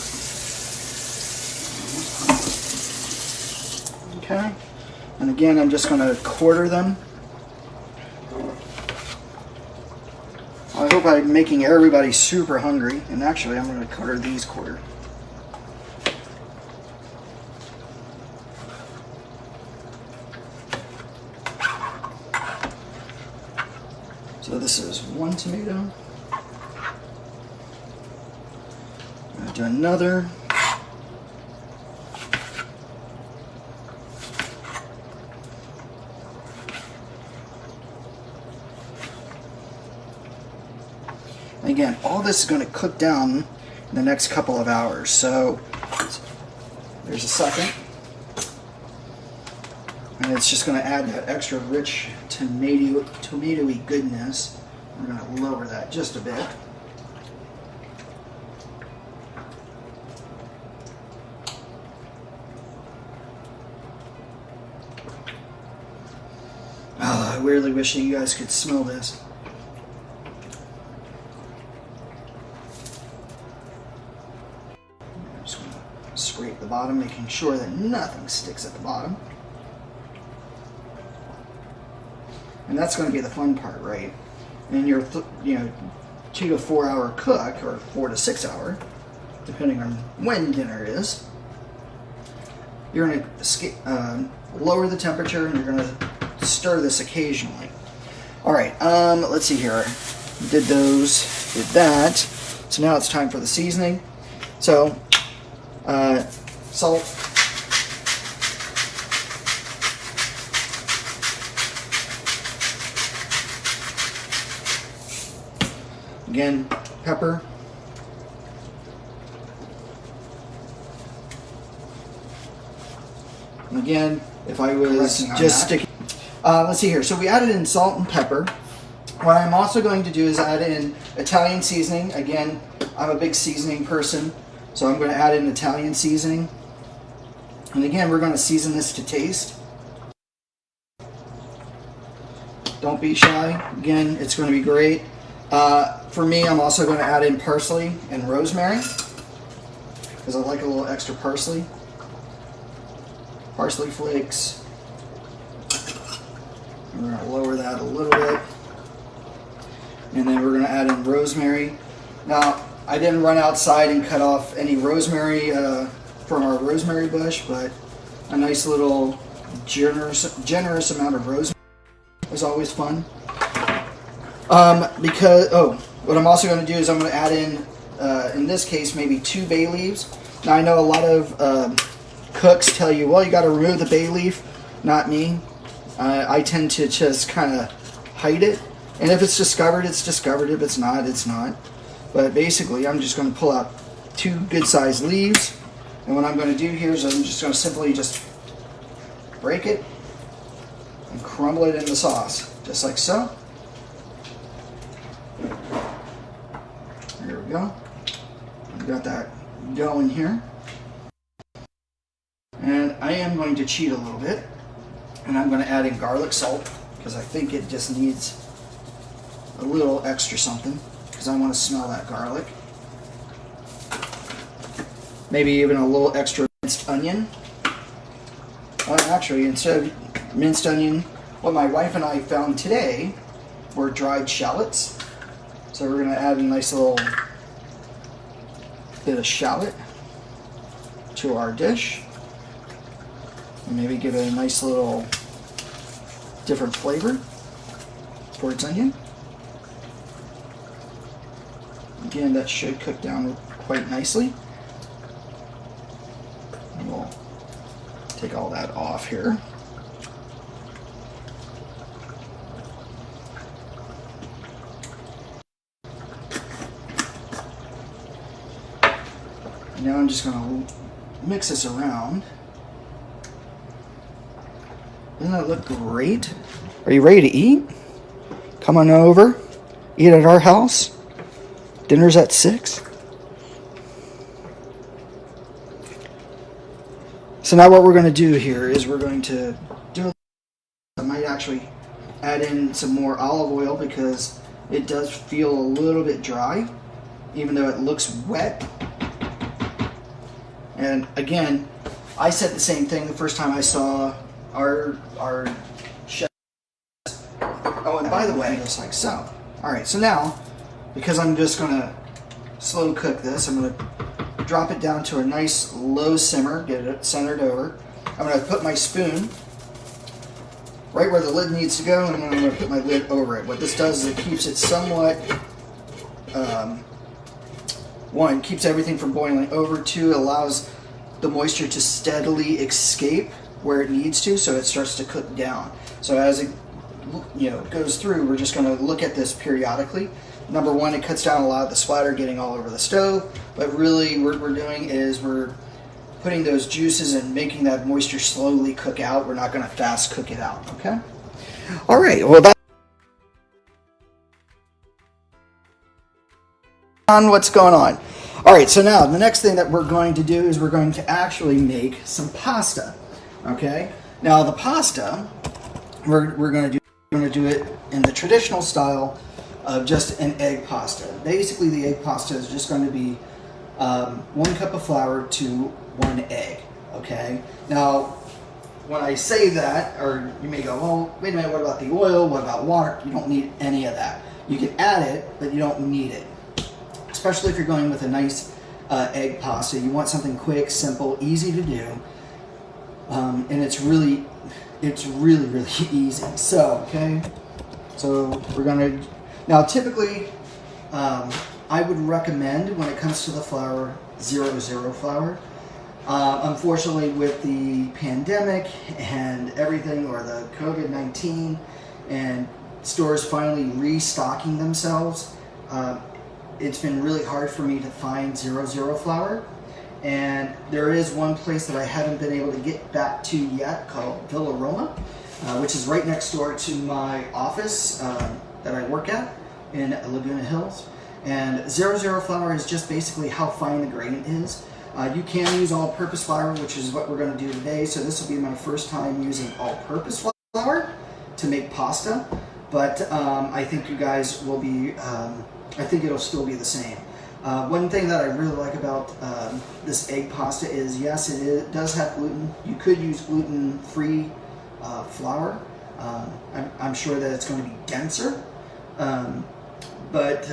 Okay, and again, I'm just going to quarter them. I hope I'm making everybody super hungry, and actually I'm going to quarter these quarter. So this is 1 tomato. I'm going to do another. Again, all this is going to cook down in the next couple of hours. So there's a second. And it's just going to add that extra rich tomatoey goodness. We're going to lower that just a bit. Oh, I really wish you guys could smell this. scrape the bottom, making sure that nothing sticks at the bottom. And that's going to be the fun part, right? In your 2 to 4 hour cook, or 4 to 6 hour, depending on when dinner is, you're going to lower the temperature, and you're going to stir this occasionally. All right, let's see here. Did that. So now it's time for the seasoning. So, salt. Again, pepper. And again, if I was just sticking... let's see here. So we added in salt and pepper. What I'm also going to do is add in Italian seasoning. Again, I'm a big seasoning person, so I'm going to add in Italian seasoning. And again, we're going to season this to taste. Don't be shy. Again, it's going to be great. For me, I'm also going to add in parsley and rosemary, because I like a little extra parsley. Parsley flakes. We're going to lower that a little bit. And then we're going to add in rosemary. Now, I didn't run outside and cut off any rosemary from our rosemary bush, but a nice little generous amount of rosemary is always fun. What I'm also going to do is I'm going to add in this case, maybe 2 bay leaves. Now, I know a lot of cooks tell you, well, you got to remove the bay leaf. Not me. I tend to just kind of hide it. And if it's discovered, it's discovered. If it's not, it's not. But basically, I'm just going to pull out 2 good-sized leaves. And what I'm going to do here is I'm just going to simply just break it and crumble it in the sauce, just like so. There we go. I've got that going here. And I am going to cheat a little bit. And I'm going to add in garlic salt, because I think it just needs a little extra something, because I want to smell that garlic. Maybe even a little extra minced onion. Actually, instead of minced onion, what my wife and I found today were dried shallots. So we're going to add a nice little bit of shallot to our dish. And maybe give it a nice little different flavor for its onion. Again, that should cook down quite nicely. And we'll take all that off here. And now I'm just going to mix this around. Doesn't that look great? Are you ready to eat? Come on over. Eat at our house. Dinner's at 6. So now what we're going to do here is we're going to do... I might actually add in some more olive oil, because it does feel a little bit dry, even though it looks wet. And again, I said the same thing the first time I saw our chef. Oh, and by the way, just like so. Alright, so now, because I'm just going to slow cook this, I'm going to drop it down to a nice low simmer, get it centered over. I'm going to put my spoon right where the lid needs to go, and then I'm going to put my lid over it. What this does is it keeps it somewhat, one, keeps everything from boiling over, 2, allows the moisture to steadily escape where it needs to, so it starts to cook down. So as it goes through, we're just going to look at this periodically. Number 1, it cuts down a lot of the splatter getting all over the stove, but really what we're doing is we're putting those juices and making that moisture slowly cook out. We're not going to fast cook it out, okay? All right, well, that's on what's going on. All right, so now the next thing that we're going to do is we're going to actually make some pasta, okay? Now the pasta, we're going to do it in the traditional style of just an egg pasta. Basically, the egg pasta is just going to be 1 cup of flour to 1 egg, okay? Now, when I say that, or you may go, well, wait a minute, what about the oil? What about water? You don't need any of that. You can add it, but you don't need it. Especially if you're going with a nice egg pasta. You want something quick, simple, easy to do. And it's really easy. So, okay. So we're gonna, now typically, I would recommend when it comes to the flour, 0-0 flour. Unfortunately, with the pandemic and everything, or the COVID-19, and stores finally restocking themselves, it's been really hard for me to find 0-0 flour. And there is one place that I haven't been able to get back to yet called Villa Roma, which is right next door to my office that I work at in Laguna Hills. And 0-0 flour is just basically how fine the grain is. You can use all-purpose flour, which is what we're going to do today. So this will be my first time using all-purpose flour to make pasta. But I think you guys will be, I think it'll still be the same. One thing that I really like about this egg pasta is, yes, it does have gluten. You could use gluten-free flour. I'm sure that it's going to be denser. But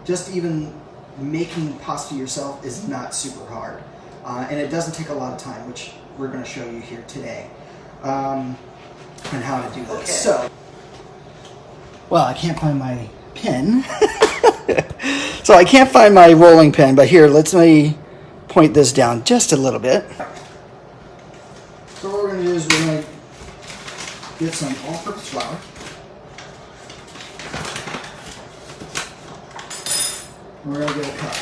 just even making pasta yourself is not super hard. And it doesn't take a lot of time, which we're going to show you here today. And how to do this. Okay. So, well, I can't find my pin. So I can't find my rolling pin, but here, let me point this down just a little bit. So what we're going to do is we're going to get some all-purpose flour. We're going to get a cup.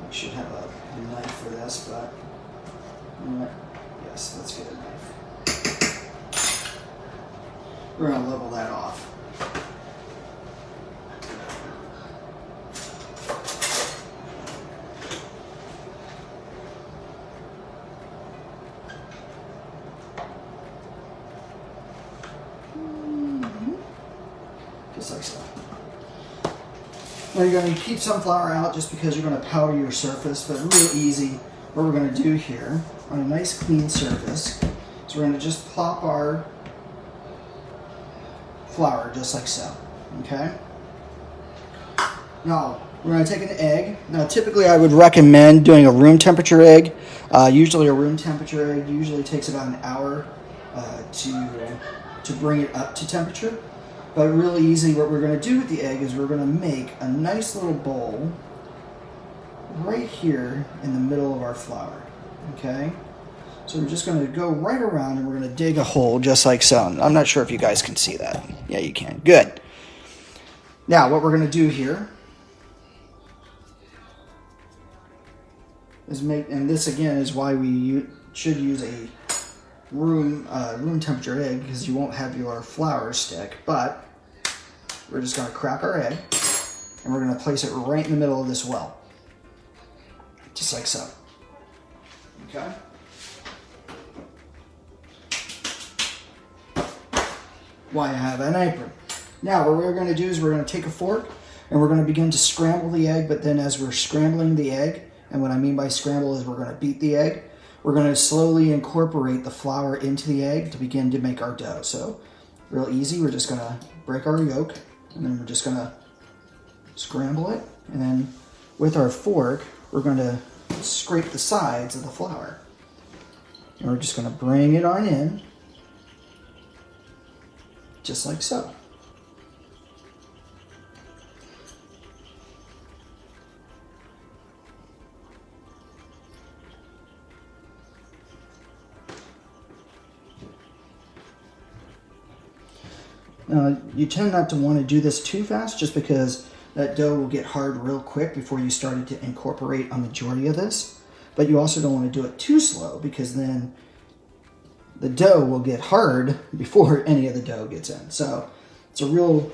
I should have a knife for this, but yes, let's get a knife. We're going to level that off. Just like so. Now you're going to keep some flour out just because you're going to powder your surface, but real easy. What we're going to do here on a nice clean surface is we're going to just plop our flour just like so, okay? Now we're going to take an egg. Now typically I would recommend doing a room temperature egg. Usually a room temperature egg usually takes about an hour to bring it up to temperature. But really easy, what we're going to do with the egg is we're going to make a nice little bowl right here in the middle of our flour, okay? So we're just going to go right around and we're going to dig a hole just like so. I'm not sure if you guys can see that. Yeah, you can. Good. Now what we're going to do here is make, and this again is why we should use a room temperature egg, because you won't have your flour stick. But we're just going to crack our egg and we're going to place it right in the middle of this well, just like so. Okay. Why I have an apron. Now what we're going to do is we're going to take a fork and we're going to begin to scramble the egg. But then as we're scrambling the egg, and what I mean by scramble is we're going to beat the egg, we're going to slowly incorporate the flour into the egg to begin to make our dough. So real easy, we're just going to break our yolk and then we're just going to scramble it. And then with our fork, we're going to scrape the sides of the flour. And we're just going to bring it on in, just like so. You tend not to want to do this too fast just because that dough will get hard real quick before you started to incorporate a majority of this. But you also don't want to do it too slow because then the dough will get hard before any of the dough gets in. So it's a real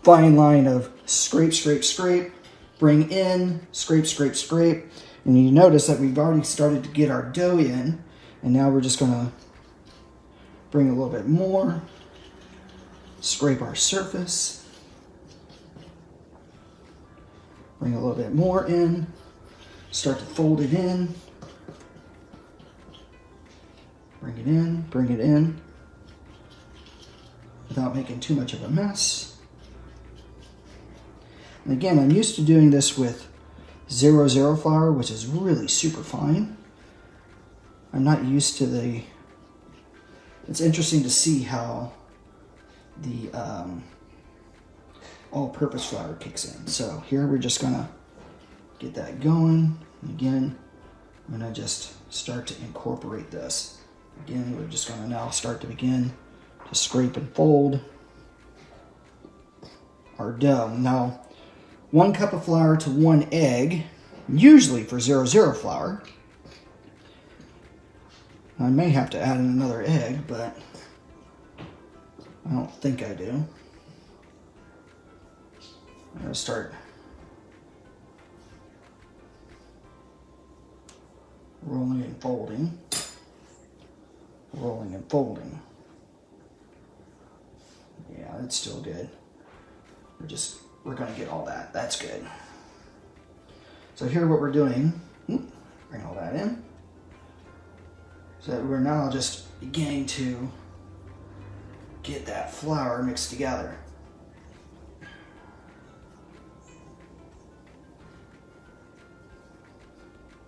fine line of scrape, scrape, scrape, bring in, scrape, scrape, scrape. And you notice that we've already started to get our dough in. And now we're just gonna bring a little bit more, scrape our surface, bring a little bit more in, start to fold it in, bring it in, without making too much of a mess. And again, I'm used to doing this with 0-0 flour, which is really super fine. I'm not used to the, it's interesting to see how the all-purpose flour kicks in. So here we're just gonna get that going. And again, I'm gonna just start to incorporate this. Again, we're just gonna now start to begin to scrape and fold our dough. Now, 1 cup of flour to 1 egg, usually for 0-0 flour. I may have to add in another egg, but I don't think I do. I'm gonna start rolling and folding, rolling and folding. Yeah, it's still good. We're gonna get all that. That's good. So here what we're doing, bring all that in. So that we're now just beginning to get that flour mixed together.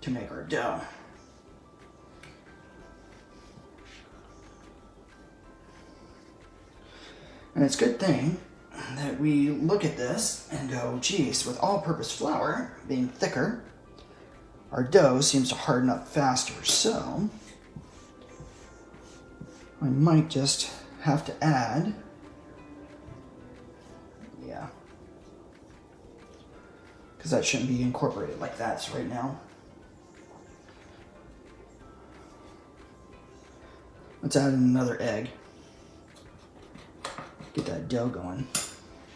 To make our dough. And it's a good thing that we look at this and go, geez, with all-purpose flour being thicker, our dough seems to harden up faster. So I might just have to add, yeah, because that shouldn't be incorporated like that right now. Let's add in another egg. Get that dough going.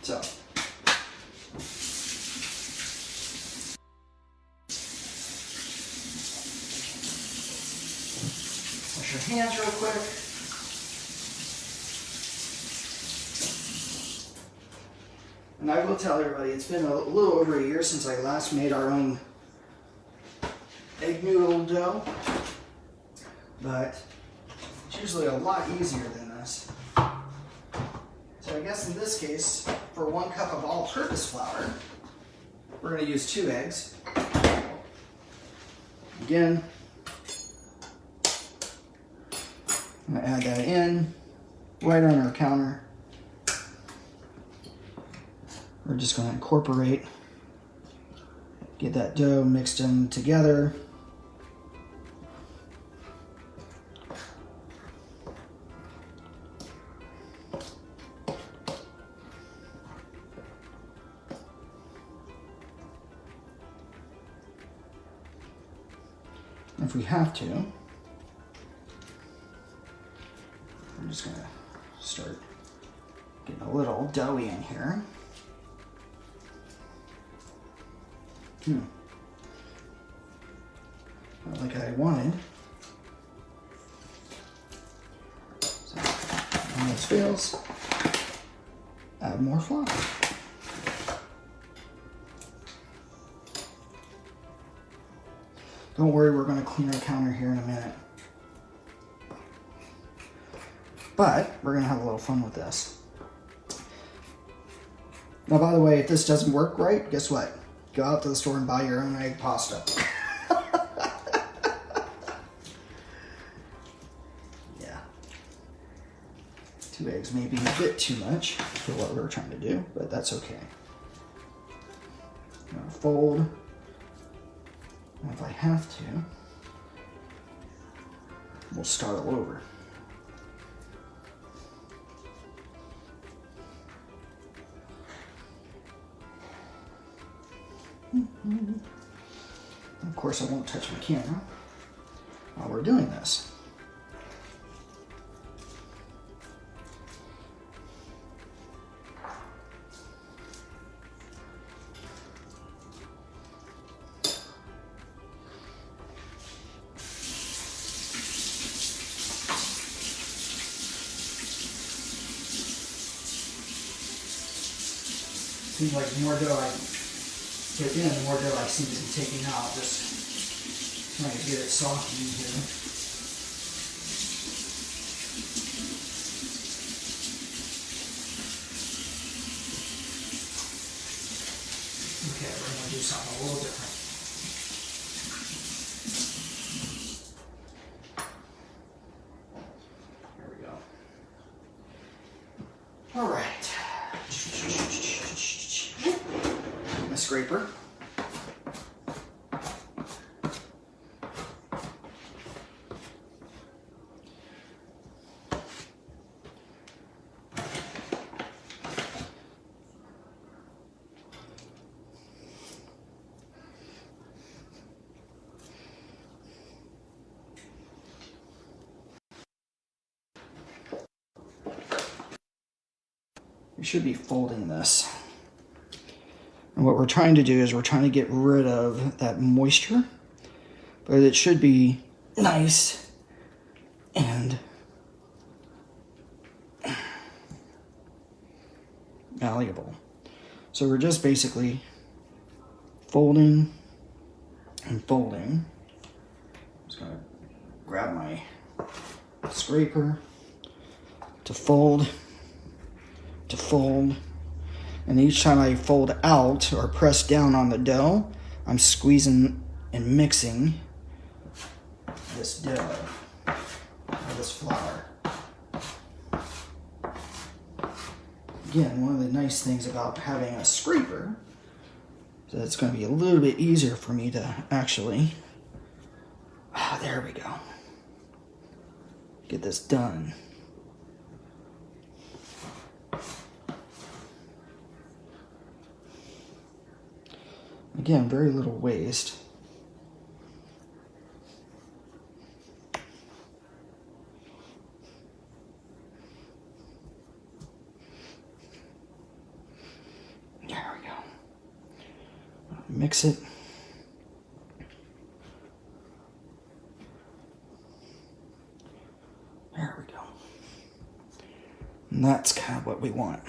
So, wash your hands real quick. And I will tell everybody, it's been a little over a year since I last made our own egg noodle dough, but it's usually a lot easier than this. So I guess in this case, for 1 cup of all-purpose flour, we're going to use 2 eggs. Again, I'm going to add that in right on our counter. We're just going to incorporate, get that dough mixed in together. If we have to, I'm just going to start getting a little doughy in here. Not like I wanted. So, when this fails, add more flour. Don't worry, we're going to clean our counter here in a minute. But we're going to have a little fun with this. Now, by the way, if this doesn't work right, guess what? Go out to the store and buy your own egg pasta. Yeah. 2 eggs may be a bit too much for what we're trying to do, but that's okay. I'm going to fold. And if I have to, we'll start all over. Of course, I won't touch my camera while we're doing this. Seems like the more dough I get in, the more dough I seem to be taking out. Just trying to get it softened here. Okay, we're going to do something a little different. There we go. All right. My scraper. We should be folding this. And what we're trying to do is we're trying to get rid of that moisture, but it should be nice and malleable. So we're just basically folding and folding. I'm just gonna grab my scraper to fold, and each time I fold out or press down on the dough, I'm squeezing and mixing this dough, or this flour. Again, one of the nice things about having a scraper is that it's going to be a little bit easier for me to actually, there we go, get this done. Again, very little waste. There we go. Mix it. There we go. And that's kind of what we want.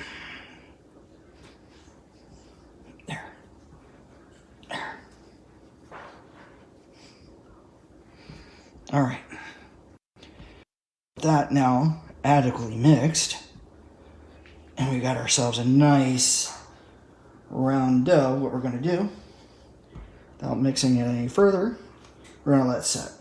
All right, that now adequately mixed, and we got ourselves a nice round dough. What we're going to do, without mixing it any further, we're going to let it set.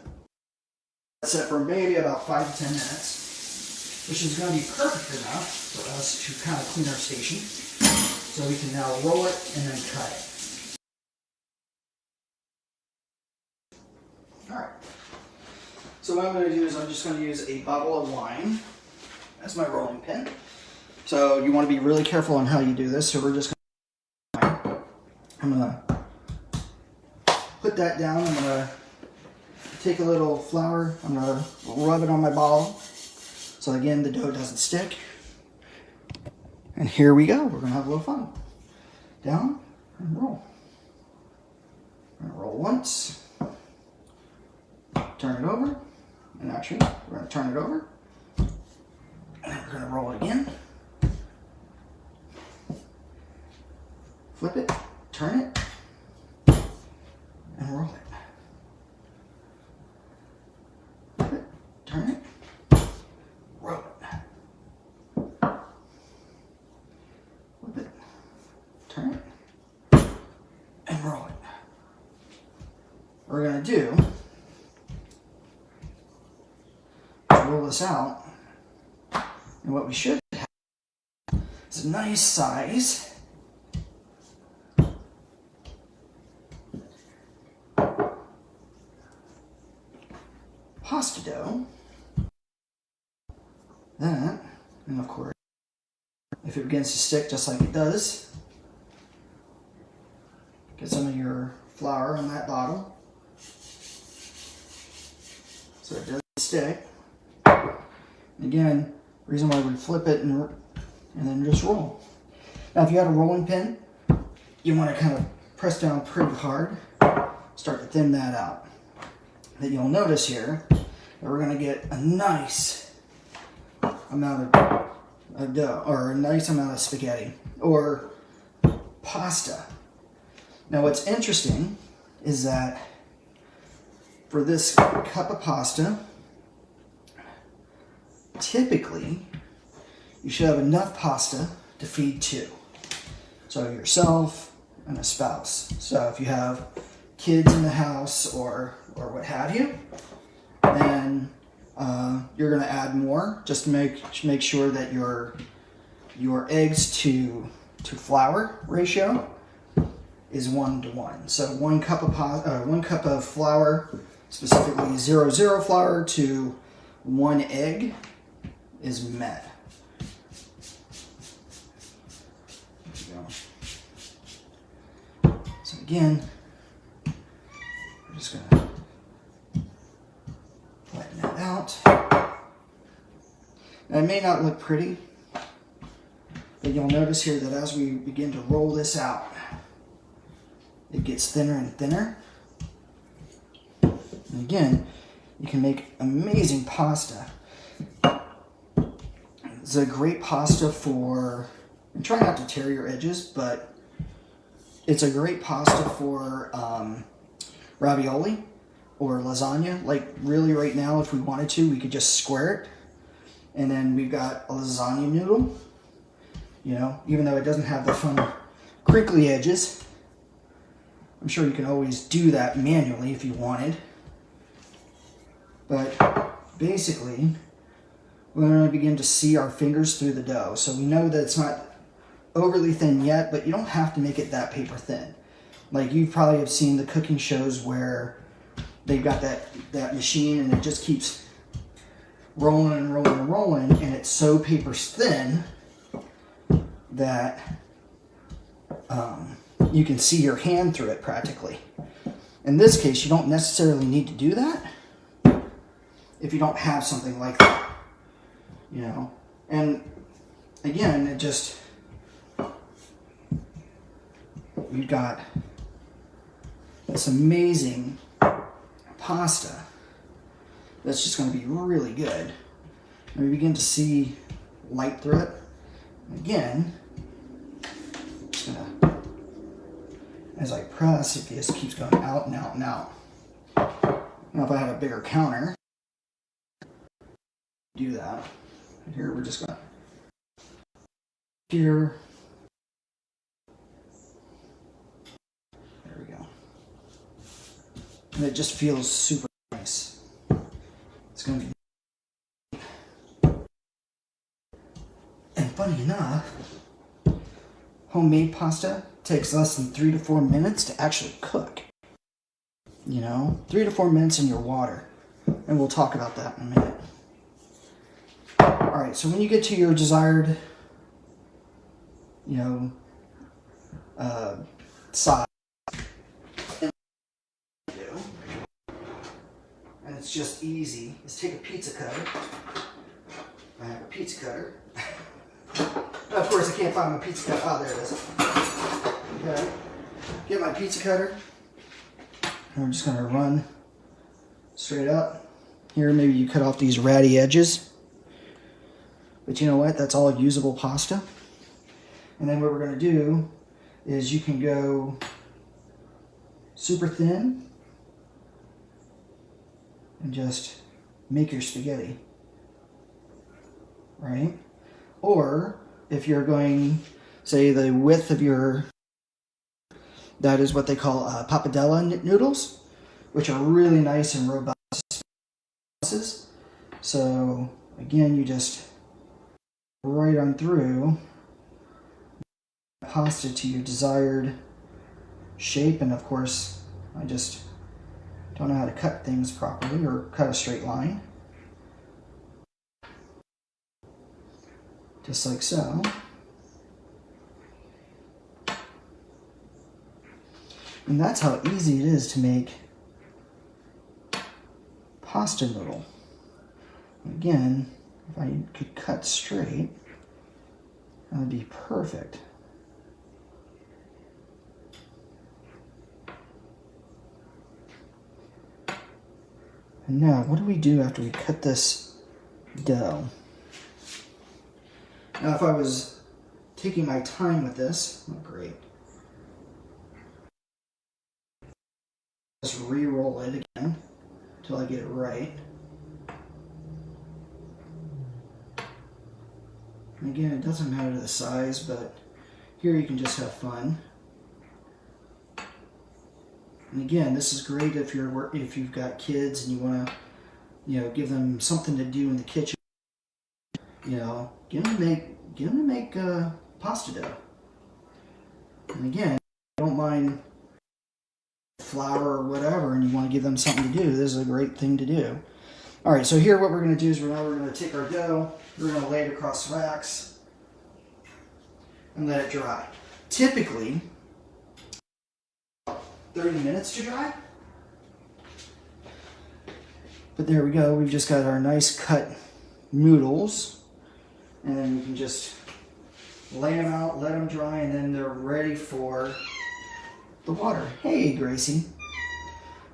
Set for maybe about 5 to 10 minutes, which is going to be perfect enough for us to kind of clean our station. So we can now roll it and then cut it. All right. So what I'm going to do is I'm just going to use a bottle of wine as my rolling pin. So you want to be really careful on how you do this. So we're just going to, I'm going to put that down. I'm going to take a little flour. I'm going to rub it on my bottle. So again, the dough doesn't stick. And here we go. We're going to have a little fun. Down and roll. We're going to roll once. Turn it over. And actually, we're going to turn it over, and then we're going to roll it again. Flip it, turn it, and roll it. Flip it, turn it, roll it. Flip it, turn it, and roll it. What we're going to do, roll this out, and what we should have is a nice size pasta dough. That, and of course, if it begins to stick just like it does, get some of your flour on that bottle so it doesn't stick. Again, reason why we flip it and then just roll. Now, if you had a rolling pin, you want to kind of press down pretty hard, start to thin that out. Then you'll notice here that we're going to get a nice amount of dough, or a nice amount of spaghetti, or pasta. Now what's interesting is that for this cup of pasta, typically you should have enough pasta to feed two. So yourself and a spouse. So if you have kids in the house or what have you, then you're going to add more. Just to make sure that your eggs to flour ratio is 1-to-1. So 1 cup of flour, specifically 0-0 flour, to 1 egg is met. There we go. So again, we're just going to flatten that out. Now, it may not look pretty, but you'll notice here that as we begin to roll this out, it gets thinner and thinner. And again, you can make amazing pasta. It's a great pasta for, and try not to tear your edges, but it's a great pasta for ravioli or lasagna. Like really right now, if we wanted to, we could just square it. And then we've got a lasagna noodle. You know, even though it doesn't have the fun crinkly edges, I'm sure you can always do that manually if you wanted. But basically, we're going to begin to see our fingers through the dough. So we know that it's not overly thin yet, but you don't have to make it that paper thin. Like you probably have seen the cooking shows where they've got that machine and it just keeps rolling and rolling and rolling, and it's so paper thin that you can see your hand through it practically. In this case, you don't necessarily need to do that if you don't have something like that, you know. And again, it just, we've got this amazing pasta that's just going to be really good. And we begin to see light through it. Again, just gonna, as I press, it just keeps going out and out and out. Now if I had a bigger counter, do that. Here we're just gonna, here, there we go. And it just feels super nice. It's gonna be, and funny enough, homemade pasta takes less than 3 to 4 minutes to actually cook. You know, 3 to 4 minutes in your water. And we'll talk about that in a minute. Alright, so when you get to your desired, you know, size, and it's just easy, is take a pizza cutter. I have a pizza cutter. Of course, I can't find my pizza cutter. Oh, there it is. Okay. Get my pizza cutter. And we're just going to run straight up. Here, maybe you cut off these ratty edges. But you know what? That's all usable pasta. And then what we're going to do is you can go super thin and just make your spaghetti. Right? Or if you're going, say, the width of your, that is what they call Papadella Noodles, which are really nice and robust. So again, you just right on through pasta to your desired shape. And of course, I just don't know how to cut things properly or cut a straight line. Just like so. And that's how easy it is to make pasta noodle. Again, if I could cut straight, that would be perfect. And now, what do we do after we cut this dough? Now, if I was taking my time with this, oh great, Just re-roll it again until I get it right. And again, it doesn't matter the size, but here you can just have fun. And again, this is great if you've got kids and you want to, give them something to do in the kitchen. Get them to make pasta dough. And again, I don't mind flour or whatever, and you want to give them something to do, this is a great thing to do. All right, so here what we're going to do is we're going to take our dough, we're going to lay it across wax and let it dry. Typically, 30 minutes to dry. But there we go, we've just got our nice cut noodles, and then we can just lay them out, let them dry, and then they're ready for the water. Hey, Gracie.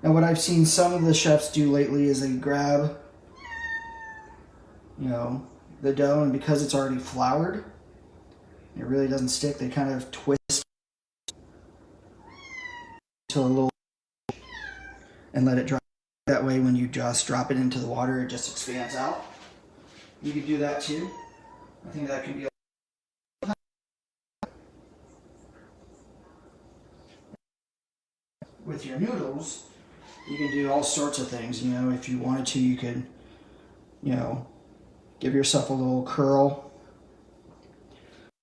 Now what I've seen some of the chefs do lately is they grab, the dough, and because it's already floured, it really doesn't stick, they kind of twist to a little and let it dry. That way when you just drop it into the water, it just expands out. You can do that too. I think that could be with your noodles. You can do all sorts of things. If you wanted to, you could, give yourself a little curl,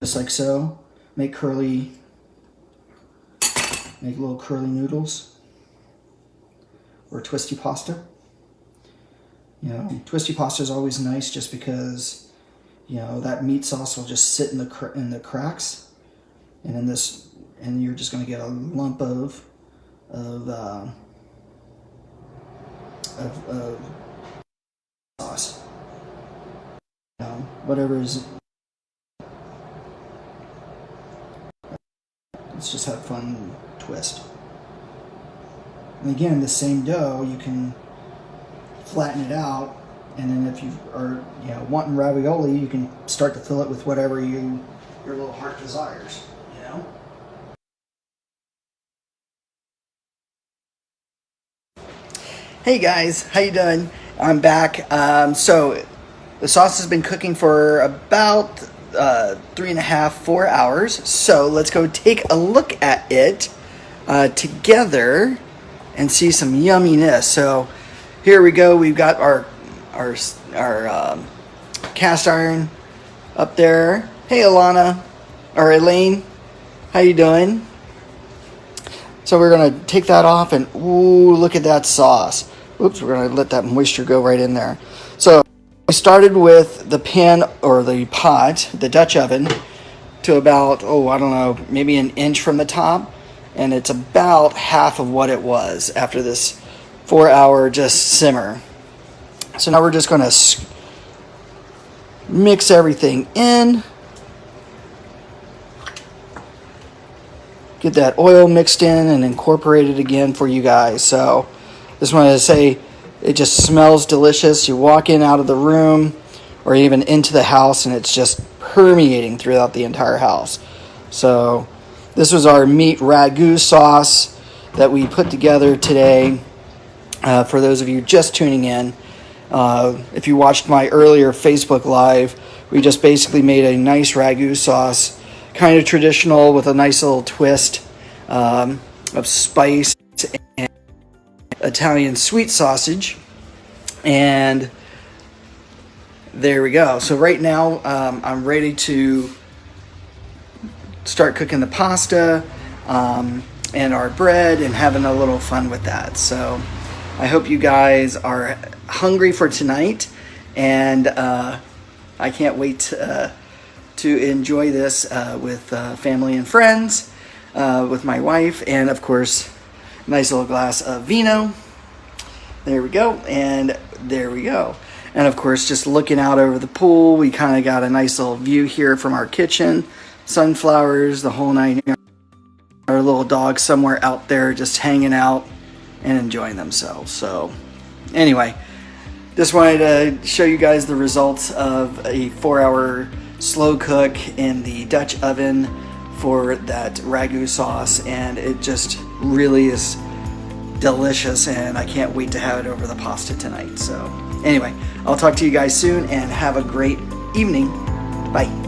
just like so. Make little curly noodles, or twisty pasta. Twisty pasta is always nice, just because, that meat sauce will just sit in the cracks, and you're just going to get a lump of sauce. Whatever is. Let's just have fun twist. And again, the same dough, you can flatten it out, and then if you are wanting ravioli, you can start to fill it with whatever your little heart desires. Hey guys, how you doing? I'm back. So the sauce has been cooking for about 3.5, 4 hours. So let's go take a look at it together and see some yumminess. So here we go. We've got our cast iron up there. Hey Alana, or Elaine, how you doing? So we're gonna take that off, and ooh, look at that sauce. Oops, we're gonna let that moisture go right in there. So we started with the pan, or the pot, the Dutch oven, to about, I don't know, maybe an inch from the top. And it's about half of what it was after this 4-hour just simmer. So now we're just gonna mix everything in. Get that oil mixed in and incorporated again for you guys. So just wanted to say, it just smells delicious. You walk in out of the room or even into the house, and it's just permeating throughout the entire house. So this was our meat ragu sauce that we put together today. For those of you just tuning in, if you watched my earlier Facebook Live, we just basically made a nice ragu sauce, kind of traditional with a nice little twist of spice and Italian sweet sausage. And there we go. So right now I'm ready to start cooking the pasta and our bread and having a little fun with that. So I hope you guys are hungry for tonight, and I can't wait to enjoy this with family and friends, with my wife, and of course, a nice little glass of vino. There we go, and there we go. And of course, just looking out over the pool, we kind of got a nice little view here from our kitchen. Sunflowers, the whole 9 yards. Our little dog somewhere out there just hanging out and enjoying themselves. So anyway, just wanted to show you guys the results of a 4-hour slow cook in the Dutch oven for that ragu sauce, and it just really is delicious, and I can't wait to have it over the pasta tonight. So anyway, I'll talk to you guys soon, and have a great evening. Bye.